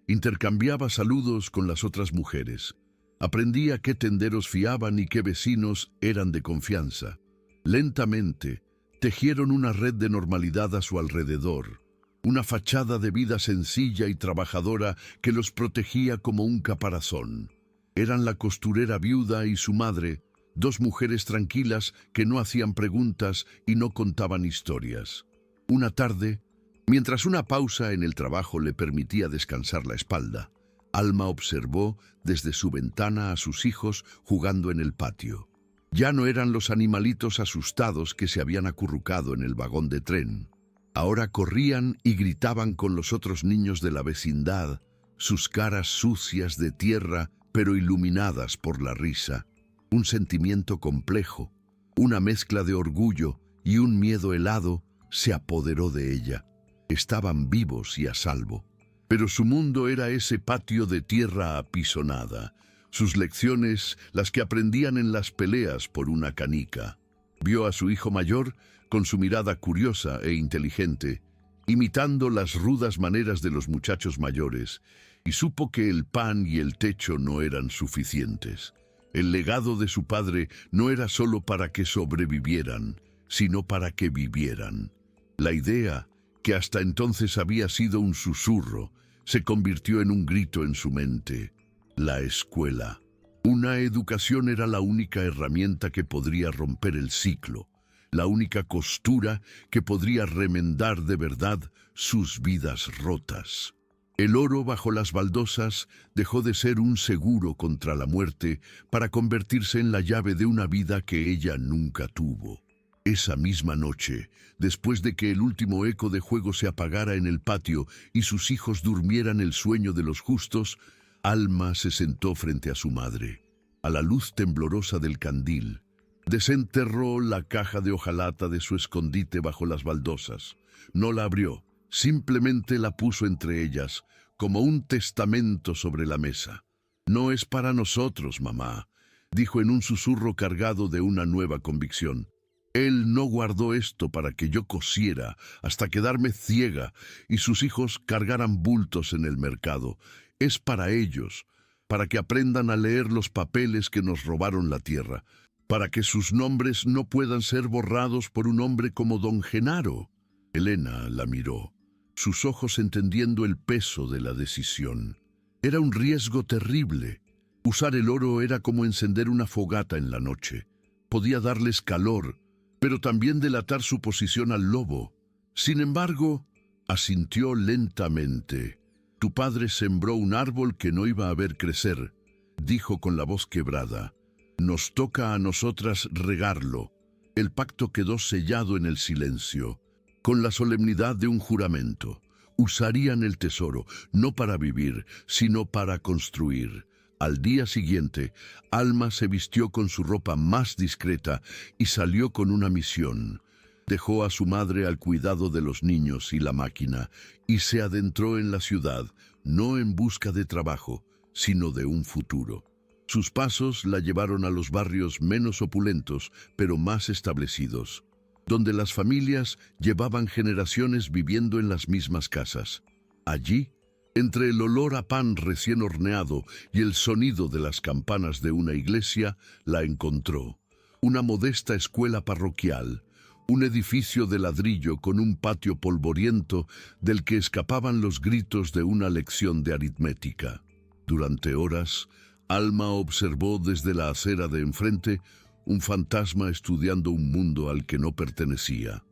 Intercambiaba saludos con las otras mujeres. Aprendía qué tenderos fiaban y qué vecinos eran de confianza. Lentamente, tejieron una red de normalidad a su alrededor, una fachada de vida sencilla y trabajadora que los protegía como un caparazón. Eran la costurera viuda y su madre, dos mujeres tranquilas que no hacían preguntas y no contaban historias. Una tarde, mientras una pausa en el trabajo le permitía descansar la espalda, Alma observó desde su ventana a sus hijos jugando en el patio. Ya no eran los animalitos asustados que se habían acurrucado en el vagón de tren. Ahora corrían y gritaban con los otros niños de la vecindad, sus caras sucias de tierra pero iluminadas por la risa. Un sentimiento complejo, una mezcla de orgullo y un miedo helado se apoderó de ella. Estaban vivos y a salvo. Pero su mundo era ese patio de tierra apisonada, sus lecciones las que aprendían en las peleas por una canica. Vio a su hijo mayor con su mirada curiosa e inteligente, imitando las rudas maneras de los muchachos mayores, y supo que el pan y el techo no eran suficientes. El legado de su padre no era solo para que sobrevivieran, sino para que vivieran. La idea, que hasta entonces había sido un susurro, se convirtió en un grito en su mente. La escuela. Una educación era la única herramienta que podría romper el ciclo, la única costura que podría remendar de verdad sus vidas rotas. El oro bajo las baldosas dejó de ser un seguro contra la muerte para convertirse en la llave de una vida que ella nunca tuvo. Esa misma noche, después de que el último eco de juego se apagara en el patio y sus hijos durmieran el sueño de los justos, Alma se sentó frente a su madre. A la luz temblorosa del candil, desenterró la caja de hojalata de su escondite bajo las baldosas. No la abrió. Simplemente la puso entre ellas, como un testamento sobre la mesa. «No es para nosotros, mamá», dijo en un susurro cargado de una nueva convicción. «Él no guardó esto para que yo cosiera hasta quedarme ciega y sus hijos cargaran bultos en el mercado. Es para ellos, para que aprendan a leer los papeles que nos robaron la tierra, para que sus nombres no puedan ser borrados por un hombre como don Genaro». Elena la miró, sus ojos entendiendo el peso de la decisión. Era un riesgo terrible. Usar el oro era como encender una fogata en la noche. Podía darles calor, pero también delatar su posición al lobo. Sin embargo, asintió lentamente. «Tu padre sembró un árbol que no iba a ver crecer», dijo con la voz quebrada. «Nos toca a nosotras regarlo». El pacto quedó sellado en el silencio. Con la solemnidad de un juramento, usarían el tesoro, no para vivir, sino para construir. Al día siguiente, Alma se vistió con su ropa más discreta y salió con una misión. Dejó a su madre al cuidado de los niños y la máquina, y se adentró en la ciudad, no en busca de trabajo, sino de un futuro. Sus pasos la llevaron a los barrios menos opulentos, pero más establecidos, donde las familias llevaban generaciones viviendo en las mismas casas. Allí, entre el olor a pan recién horneado y el sonido de las campanas de una iglesia, la encontró. Una modesta escuela parroquial, un edificio de ladrillo con un patio polvoriento del que escapaban los gritos de una lección de aritmética. Durante horas, Alma observó desde la acera de enfrente un fantasma estudiando un mundo al que no pertenecía.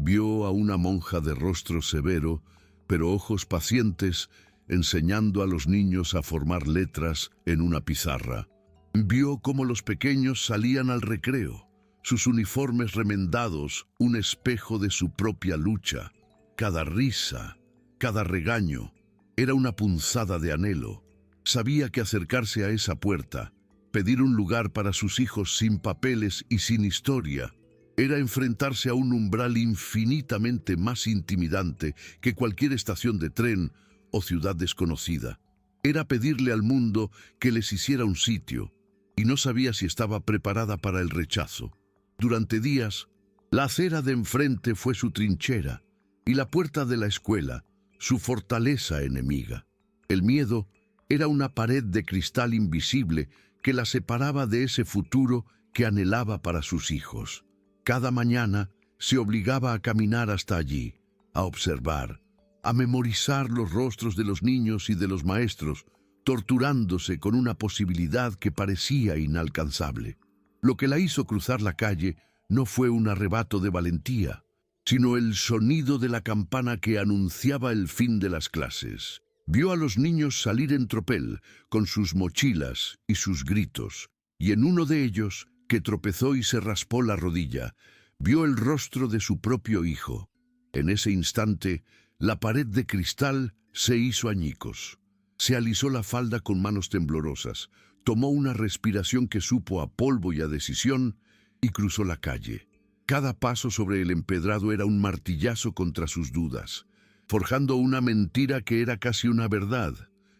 Vio a una monja de rostro severo, pero ojos pacientes, enseñando a los niños a formar letras en una pizarra. Vio cómo los pequeños salían al recreo, sus uniformes remendados, un espejo de su propia lucha. Cada risa, cada regaño, era una punzada de anhelo. Sabía que acercarse a esa puerta, pedir un lugar para sus hijos sin papeles y sin historia, era enfrentarse a un umbral infinitamente más intimidante que cualquier estación de tren o ciudad desconocida. Era pedirle al mundo que les hiciera un sitio, y no sabía si estaba preparada para el rechazo. Durante días, la acera de enfrente fue su trinchera, y la puerta de la escuela, su fortaleza enemiga. El miedo era una pared de cristal invisible que la separaba de ese futuro que anhelaba para sus hijos. Cada mañana se obligaba a caminar hasta allí, a observar, a memorizar los rostros de los niños y de los maestros, torturándose con una posibilidad que parecía inalcanzable. Lo que la hizo cruzar la calle no fue un arrebato de valentía, sino el sonido de la campana que anunciaba el fin de las clases. Vio a los niños salir en tropel, con sus mochilas y sus gritos, y en uno de ellos, que tropezó y se raspó la rodilla, vio el rostro de su propio hijo. En ese instante, la pared de cristal se hizo añicos. Se alisó la falda con manos temblorosas, tomó una respiración que supo a polvo y a decisión, y cruzó la calle. Cada paso sobre el empedrado era un martillazo contra sus dudas, forjando una mentira que era casi una verdad.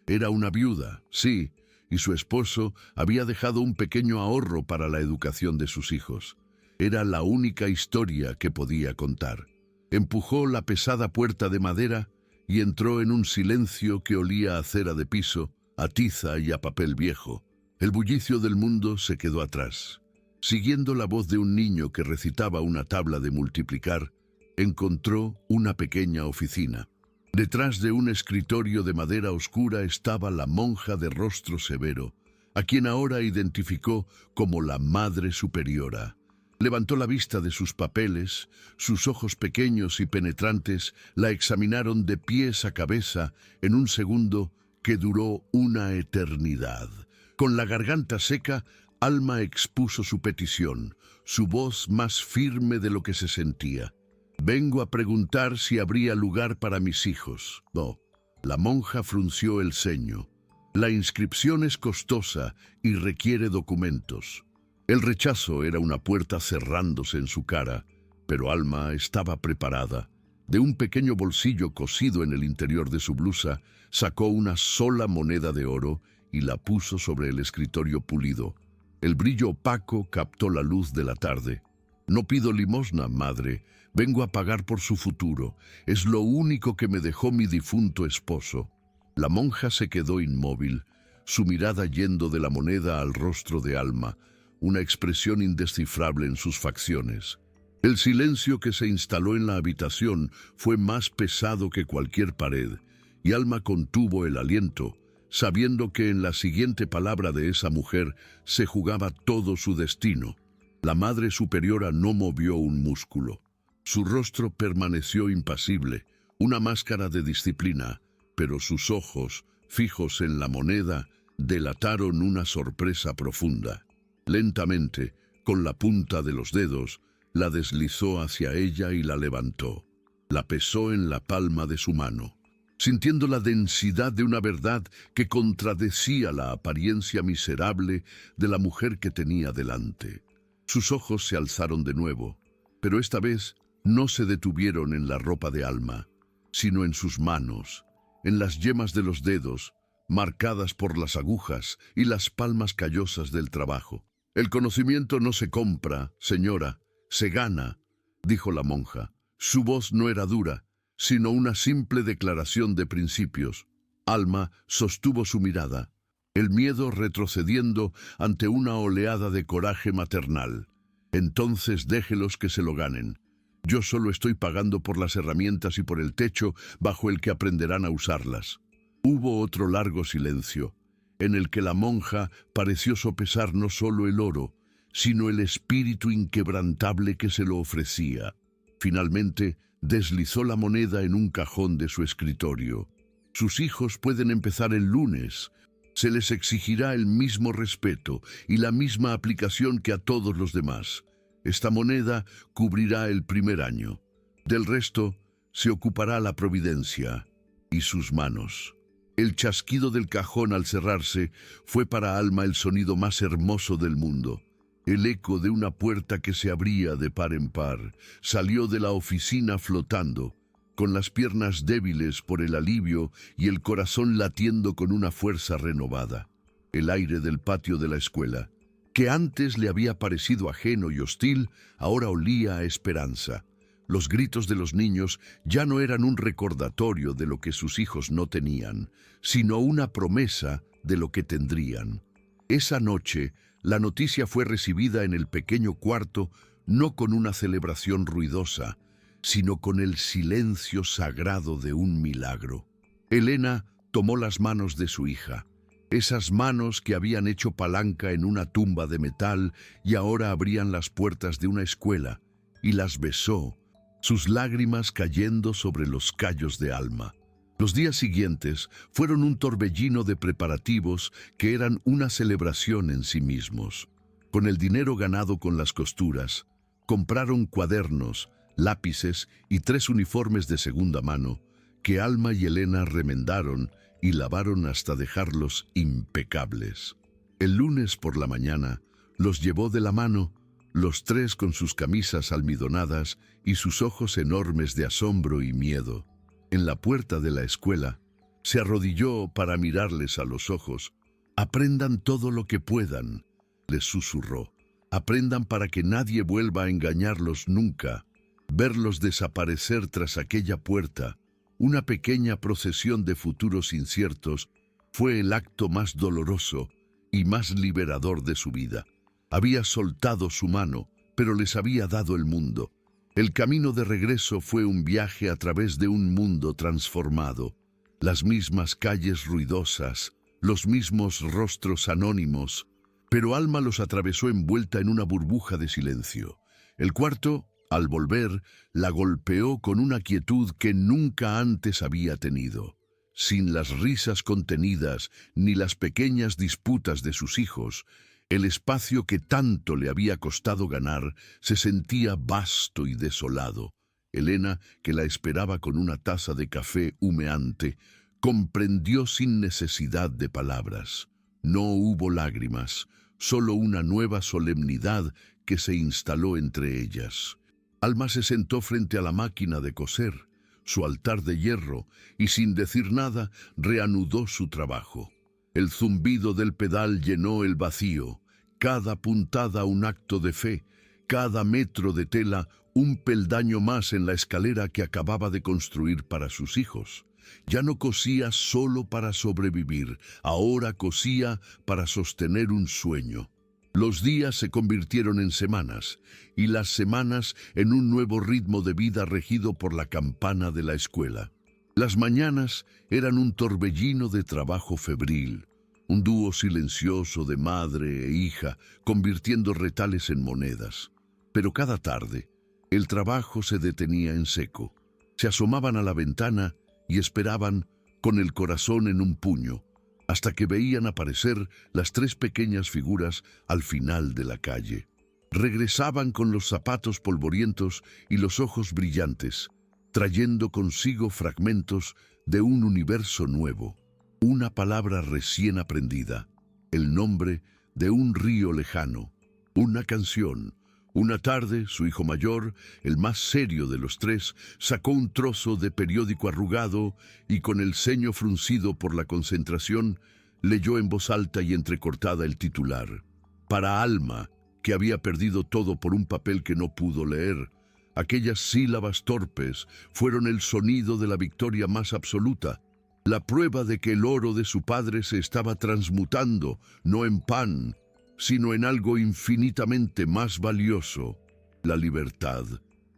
Era una viuda, sí, y su esposo había dejado un pequeño ahorro para la educación de sus hijos. Era la única historia que podía contar. Empujó la pesada puerta de madera y entró en un silencio que olía a cera de piso, a tiza y a papel viejo. El bullicio del mundo se quedó atrás. Siguiendo la voz de un niño que recitaba una tabla de multiplicar, encontró una pequeña oficina. Detrás de un escritorio de madera oscura estaba la monja de rostro severo, a quien ahora identificó como la Madre Superiora. Levantó la vista de sus papeles, sus ojos pequeños y penetrantes la examinaron de pies a cabeza en un segundo que duró una eternidad. Con la garganta seca, Alma expuso su petición, su voz más firme de lo que se sentía. «Vengo a preguntar si habría lugar para mis hijos». No. La monja frunció el ceño. «La inscripción es costosa y requiere documentos». El rechazo era una puerta cerrándose en su cara, pero Alma estaba preparada. De un pequeño bolsillo cosido en el interior de su blusa, sacó una sola moneda de oro y la puso sobre el escritorio pulido. El brillo opaco captó la luz de la tarde. «No pido limosna, madre. Vengo a pagar por su futuro. Es lo único que me dejó mi difunto esposo». La monja se quedó inmóvil, su mirada yendo de la moneda al rostro de Alma, una expresión indescifrable en sus facciones. El silencio que se instaló en la habitación fue más pesado que cualquier pared, y Alma contuvo el aliento, sabiendo que en la siguiente palabra de esa mujer se jugaba todo su destino. La Madre Superiora no movió un músculo. Su rostro permaneció impasible, una máscara de disciplina, pero sus ojos, fijos en la moneda, delataron una sorpresa profunda. Lentamente, con la punta de los dedos, la deslizó hacia ella y la levantó. La pesó en la palma de su mano, sintiendo la densidad de una verdad que contradecía la apariencia miserable de la mujer que tenía delante. Sus ojos se alzaron de nuevo, pero esta vez no se detuvieron en la ropa de Alma, sino en sus manos, en las yemas de los dedos, marcadas por las agujas y las palmas callosas del trabajo. «El conocimiento no se compra, señora, se gana», dijo la monja. Su voz no era dura, sino una simple declaración de principios. Alma sostuvo su mirada, el miedo retrocediendo ante una oleada de coraje maternal. «Entonces déjelos que se lo ganen. Yo solo estoy pagando por las herramientas y por el techo bajo el que aprenderán a usarlas». Hubo otro largo silencio, en el que la monja pareció sopesar no solo el oro, sino el espíritu inquebrantable que se lo ofrecía. Finalmente, deslizó la moneda en un cajón de su escritorio. «Sus hijos pueden empezar el lunes. Se les exigirá el mismo respeto y la misma aplicación que a todos los demás. Esta moneda cubrirá el primer año. Del resto se ocupará la providencia y sus manos». El chasquido del cajón al cerrarse fue para Alma el sonido más hermoso del mundo. El eco de una puerta que se abría de par en par salió de la oficina flotando, con las piernas débiles por el alivio y el corazón latiendo con una fuerza renovada. El aire del patio de la escuela, que antes le había parecido ajeno y hostil, ahora olía a esperanza. Los gritos de los niños ya no eran un recordatorio de lo que sus hijos no tenían, sino una promesa de lo que tendrían. Esa noche, la noticia fue recibida en el pequeño cuarto no con una celebración ruidosa, sino con el silencio sagrado de un milagro. Elena tomó las manos de su hija, esas manos que habían hecho palanca en una tumba de metal y ahora abrían las puertas de una escuela, y las besó, sus lágrimas cayendo sobre los callos de Alma. Los días siguientes fueron un torbellino de preparativos que eran una celebración en sí mismos. Con el dinero ganado con las costuras, compraron cuadernos, lápices y 3 uniformes de segunda mano que Alma y Elena remendaron y lavaron hasta dejarlos impecables. El lunes por la mañana los llevó de la mano, los 3 con sus camisas almidonadas y sus ojos enormes de asombro y miedo. En la puerta de la escuela, se arrodilló para mirarles a los ojos. «Aprendan todo lo que puedan», les susurró. «Aprendan para que nadie vuelva a engañarlos nunca». Verlos desaparecer tras aquella puerta, una pequeña procesión de futuros inciertos, fue el acto más doloroso y más liberador de su vida. Había soltado su mano, pero les había dado el mundo. El camino de regreso fue un viaje a través de un mundo transformado. Las mismas calles ruidosas, los mismos rostros anónimos, pero Alma los atravesó envuelta en una burbuja de silencio. El cuarto, al volver, la golpeó con una quietud que nunca antes había tenido. Sin las risas contenidas ni las pequeñas disputas de sus hijos, el espacio que tanto le había costado ganar se sentía vasto y desolado. Elena, que la esperaba con una taza de café humeante, comprendió sin necesidad de palabras. No hubo lágrimas, solo una nueva solemnidad que se instaló entre ellas. Alma se sentó frente a la máquina de coser, su altar de hierro, y sin decir nada, reanudó su trabajo. El zumbido del pedal llenó el vacío, cada puntada un acto de fe, cada metro de tela un peldaño más en la escalera que acababa de construir para sus hijos. Ya no cosía solo para sobrevivir, ahora cosía para sostener un sueño. Los días se convirtieron en semanas, y las semanas en un nuevo ritmo de vida regido por la campana de la escuela. Las mañanas eran un torbellino de trabajo febril, un dúo silencioso de madre e hija, convirtiendo retales en monedas. Pero cada tarde, el trabajo se detenía en seco. Se asomaban a la ventana y esperaban, con el corazón en un puño, hasta que veían aparecer las 3 pequeñas figuras al final de la calle. Regresaban con los zapatos polvorientos y los ojos brillantes, trayendo consigo fragmentos de un universo nuevo, una palabra recién aprendida, el nombre de un río lejano, una canción. Una tarde, su hijo mayor, el más serio de los 3, sacó un trozo de periódico arrugado y con el ceño fruncido por la concentración, leyó en voz alta y entrecortada el titular. Para Alma, que había perdido todo por un papel que no pudo leer, aquellas sílabas torpes fueron el sonido de la victoria más absoluta, la prueba de que el oro de su padre se estaba transmutando, no en pan, sino en algo infinitamente más valioso, la libertad.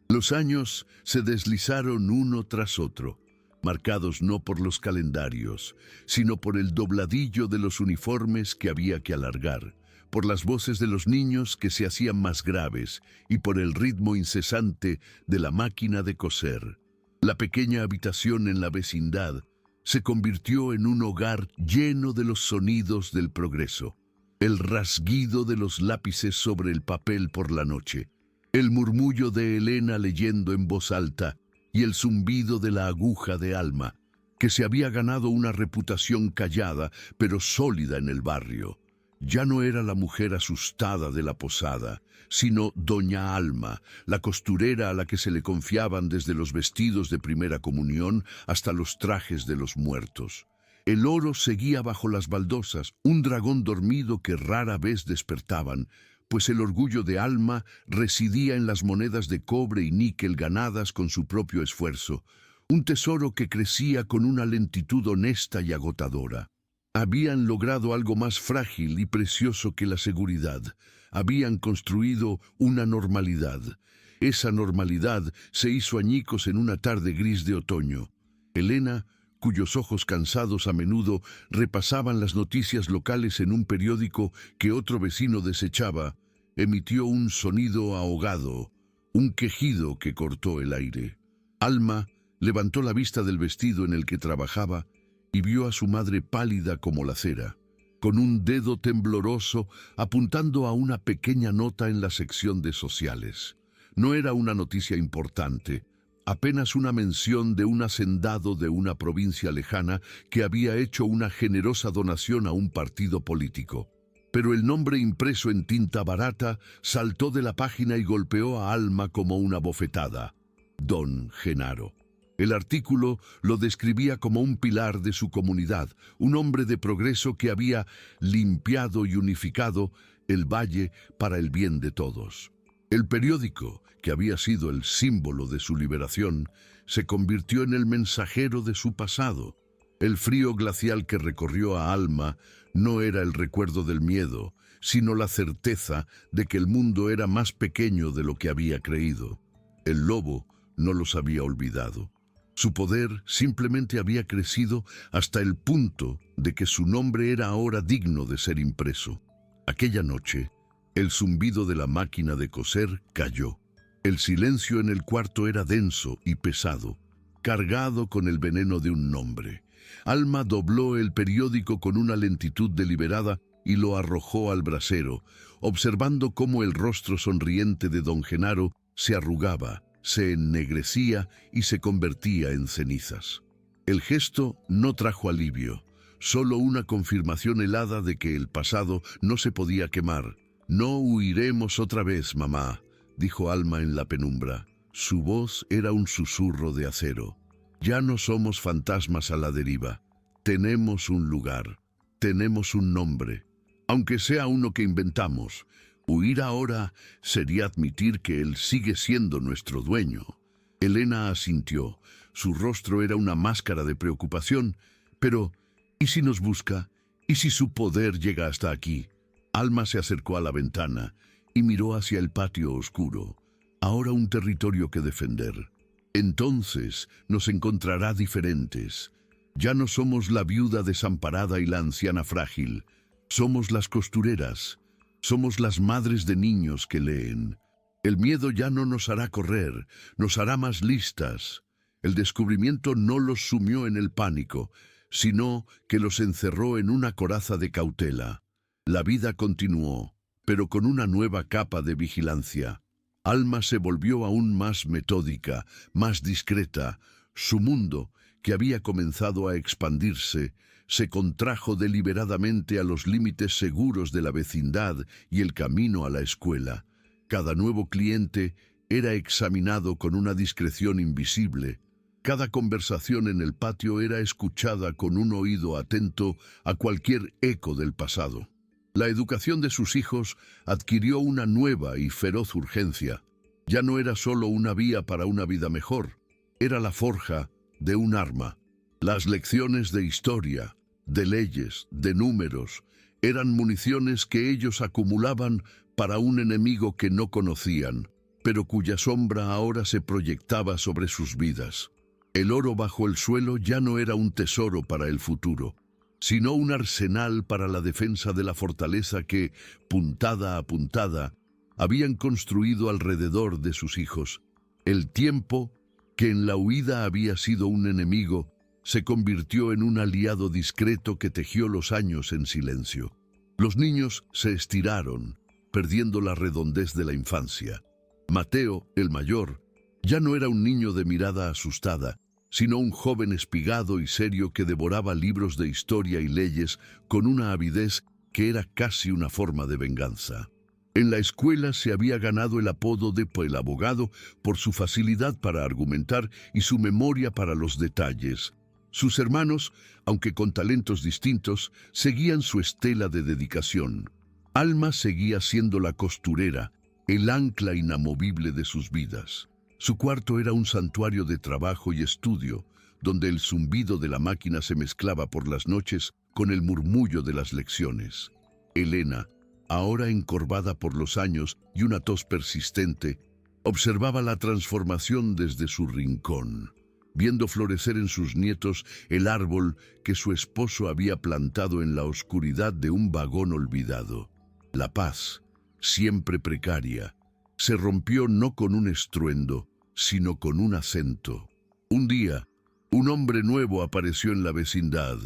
Los años se deslizaron uno tras otro, marcados no por los calendarios, sino por el dobladillo de los uniformes que había que alargar, por las voces de los niños que se hacían más graves y por el ritmo incesante de la máquina de coser. La pequeña habitación en la vecindad se convirtió en un hogar lleno de los sonidos del progreso. El rasguido de los lápices sobre el papel por la noche, el murmullo de Elena leyendo en voz alta y el zumbido de la aguja de Alma, que se había ganado una reputación callada pero sólida en el barrio. Ya no era la mujer asustada de la posada, sino doña Alma, la costurera a la que se le confiaban desde los vestidos de primera comunión hasta los trajes de los muertos. El oro seguía bajo las baldosas, un dragón dormido que rara vez despertaban, pues el orgullo de Alma residía en las monedas de cobre y níquel ganadas con su propio esfuerzo, un tesoro que crecía con una lentitud honesta y agotadora. Habían logrado algo más frágil y precioso que la seguridad. Habían construido una normalidad. Esa normalidad se hizo añicos en una tarde gris de otoño. Elena, cuyos ojos cansados a menudo repasaban las noticias locales en un periódico que otro vecino desechaba, emitió un sonido ahogado, un quejido que cortó el aire. Alma levantó la vista del vestido en el que trabajaba y vio a su madre pálida como la cera, con un dedo tembloroso apuntando a una pequeña nota en la sección de sociales. No era una noticia importante, apenas una mención de un hacendado de una provincia lejana que había hecho una generosa donación a un partido político. Pero el nombre impreso en tinta barata saltó de la página y golpeó a Alma como una bofetada. Don Genaro. El artículo lo describía como un pilar de su comunidad, un hombre de progreso que había limpiado y unificado el valle para el bien de todos. El periódico, que había sido el símbolo de su liberación, se convirtió en el mensajero de su pasado. El frío glacial que recorrió a Alma no era el recuerdo del miedo, sino la certeza de que el mundo era más pequeño de lo que había creído. El lobo no los había olvidado. Su poder simplemente había crecido hasta el punto de que su nombre era ahora digno de ser impreso. Aquella noche, el zumbido de la máquina de coser cayó. El silencio en el cuarto era denso y pesado, cargado con el veneno de un nombre. Alma dobló el periódico con una lentitud deliberada y lo arrojó al brasero, observando cómo el rostro sonriente de don Genaro se arrugaba, se ennegrecía y se convertía en cenizas. El gesto no trajo alivio, solo una confirmación helada de que el pasado no se podía quemar. «No huiremos otra vez, mamá», dijo Alma en la penumbra. Su voz era un susurro de acero. «Ya no somos fantasmas a la deriva. Tenemos un lugar, tenemos un nombre, aunque sea uno que inventamos. Huir ahora sería admitir que él sigue siendo nuestro dueño». Elena asintió. Su rostro era una máscara de preocupación. «Pero, ¿y si nos busca? ¿Y si su poder llega hasta aquí?» Alma se acercó a la ventana y miró hacia el patio oscuro. Ahora un territorio que defender. Entonces nos encontrará diferentes. Ya no somos la viuda desamparada y la anciana frágil. Somos las costureras. Somos las madres de niños que leen. El miedo ya no nos hará correr, nos hará más listas. El descubrimiento no los sumió en el pánico, sino que los encerró en una coraza de cautela. La vida continuó, pero con una nueva capa de vigilancia. Alma se volvió aún más metódica, más discreta. Su mundo, que había comenzado a expandirse, se contrajo deliberadamente a los límites seguros de la vecindad y el camino a la escuela. Cada nuevo cliente era examinado con una discreción invisible. Cada conversación en el patio era escuchada con un oído atento a cualquier eco del pasado. La educación de sus hijos adquirió una nueva y feroz urgencia. Ya no era solo una vía para una vida mejor, era la forja de un arma. Las lecciones de historia, de leyes, de números, eran municiones que ellos acumulaban para un enemigo que no conocían, pero cuya sombra ahora se proyectaba sobre sus vidas. El oro bajo el suelo ya no era un tesoro para el futuro, sino un arsenal para la defensa de la fortaleza que, puntada a puntada, habían construido alrededor de sus hijos. El tiempo, que en la huida había sido un enemigo, se convirtió en un aliado discreto que tejió los años en silencio. Los niños se estiraron, perdiendo la redondez de la infancia. Mateo, el mayor, ya no era un niño de mirada asustada, sino un joven espigado y serio que devoraba libros de historia y leyes con una avidez que era casi una forma de venganza. En la escuela se había ganado el apodo de el abogado por su facilidad para argumentar y su memoria para los detalles. Sus hermanos, aunque con talentos distintos, seguían su estela de dedicación. Alma seguía siendo la costurera, el ancla inamovible de sus vidas. Su cuarto era un santuario de trabajo y estudio, donde el zumbido de la máquina se mezclaba por las noches con el murmullo de las lecciones. Elena, ahora encorvada por los años y una tos persistente, observaba la transformación desde su rincón, viendo florecer en sus nietos el árbol que su esposo había plantado en la oscuridad de un vagón olvidado. La paz, siempre precaria, se rompió no con un estruendo, sino con un acento. Un día, un hombre nuevo apareció en la vecindad,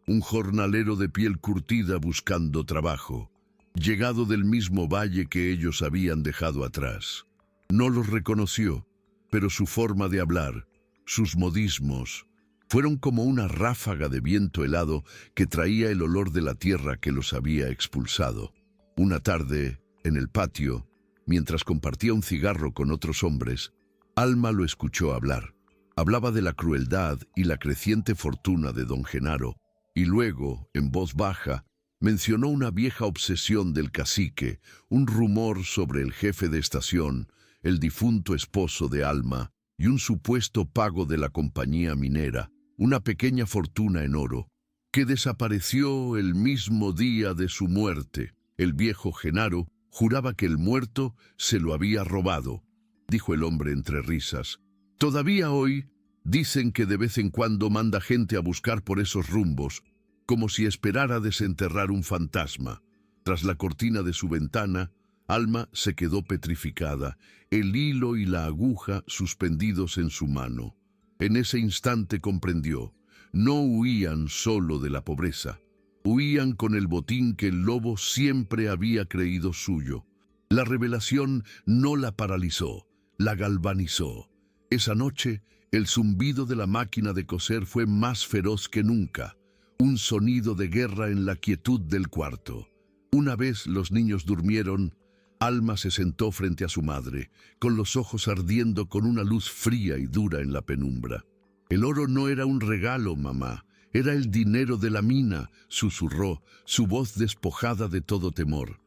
un jornalero de piel curtida buscando trabajo, llegado del mismo valle que ellos habían dejado atrás. No los reconoció, pero su forma de hablar, sus modismos, fueron como una ráfaga de viento helado que traía el olor de la tierra que los había expulsado. Una tarde, en el patio, mientras compartía un cigarro con otros hombres, Alma lo escuchó hablar. Hablaba de la crueldad y la creciente fortuna de don Genaro, y luego, en voz baja, mencionó una vieja obsesión del cacique, un rumor sobre el jefe de estación, el difunto esposo de Alma, y un supuesto pago de la compañía minera, una pequeña fortuna en oro, que desapareció el mismo día de su muerte. El viejo Genaro juraba que el muerto se lo había robado, dijo el hombre entre risas. Todavía hoy dicen que de vez en cuando manda gente a buscar por esos rumbos, como si esperara desenterrar un fantasma. Tras la cortina de su ventana, Alma se quedó petrificada, el hilo y la aguja suspendidos en su mano. En ese instante comprendió, no huían solo de la pobreza, huían con el botín que el lobo siempre había creído suyo. La revelación no la paralizó, la galvanizó. Esa noche, el zumbido de la máquina de coser fue más feroz que nunca, un sonido de guerra en la quietud del cuarto. Una vez los niños durmieron, Alma se sentó frente a su madre, con los ojos ardiendo con una luz fría y dura en la penumbra. El oro no era un regalo, mamá, era el dinero de la mina, susurró, su voz despojada de todo temor.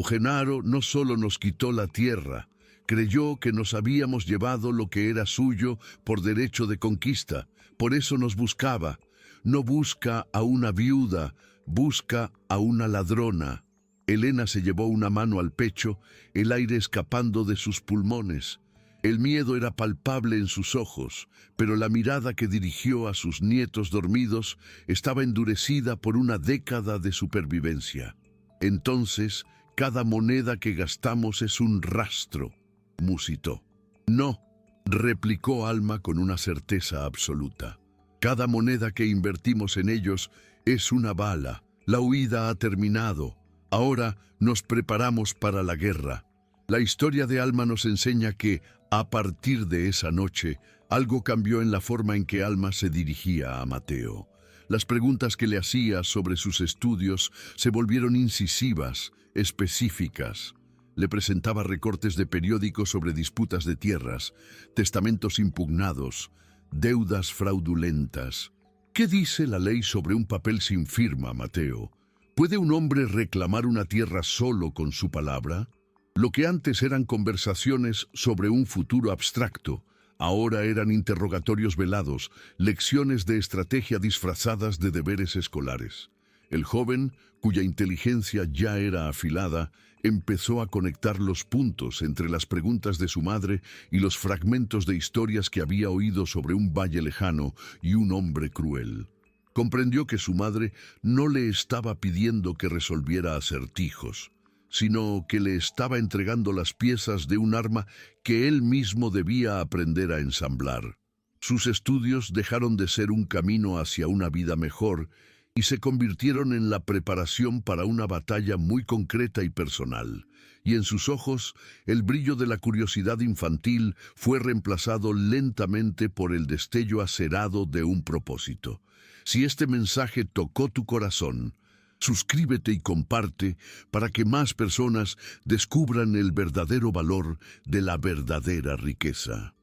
Genaro no solo nos quitó la tierra, creyó que nos habíamos llevado lo que era suyo por derecho de conquista, por eso nos buscaba. No busca a una viuda, busca a una ladrona. Elena se llevó una mano al pecho, el aire escapando de sus pulmones. El miedo era palpable en sus ojos, pero la mirada que dirigió a sus nietos dormidos estaba endurecida por una década de supervivencia. Entonces, cada moneda que gastamos es un rastro, musitó. No, replicó Alma con una certeza absoluta. Cada moneda que invertimos en ellos es una bala. La huida ha terminado. Ahora nos preparamos para la guerra. La historia de Alma nos enseña que, a partir de esa noche, algo cambió en la forma en que Alma se dirigía a Mateo. Las preguntas que le hacía sobre sus estudios se volvieron incisivas, específicas. Le presentaba recortes de periódicos sobre disputas de tierras, testamentos impugnados, deudas fraudulentas. ¿Qué dice la ley sobre un papel sin firma, Mateo? ¿Puede un hombre reclamar una tierra solo con su palabra? Lo que antes eran conversaciones sobre un futuro abstracto, ahora eran interrogatorios velados, lecciones de estrategia disfrazadas de deberes escolares. El joven, cuya inteligencia ya era afilada, empezó a conectar los puntos entre las preguntas de su madre y los fragmentos de historias que había oído sobre un valle lejano y un hombre cruel. Comprendió que su madre no le estaba pidiendo que resolviera acertijos, sino que le estaba entregando las piezas de un arma que él mismo debía aprender a ensamblar. Sus estudios dejaron de ser un camino hacia una vida mejor y se convirtieron en la preparación para una batalla muy concreta y personal, y en sus ojos el brillo de la curiosidad infantil fue reemplazado lentamente por el destello acerado de un propósito. Si este mensaje tocó tu corazón, Suscríbete y comparte para que más personas descubran el verdadero valor de la verdadera riqueza.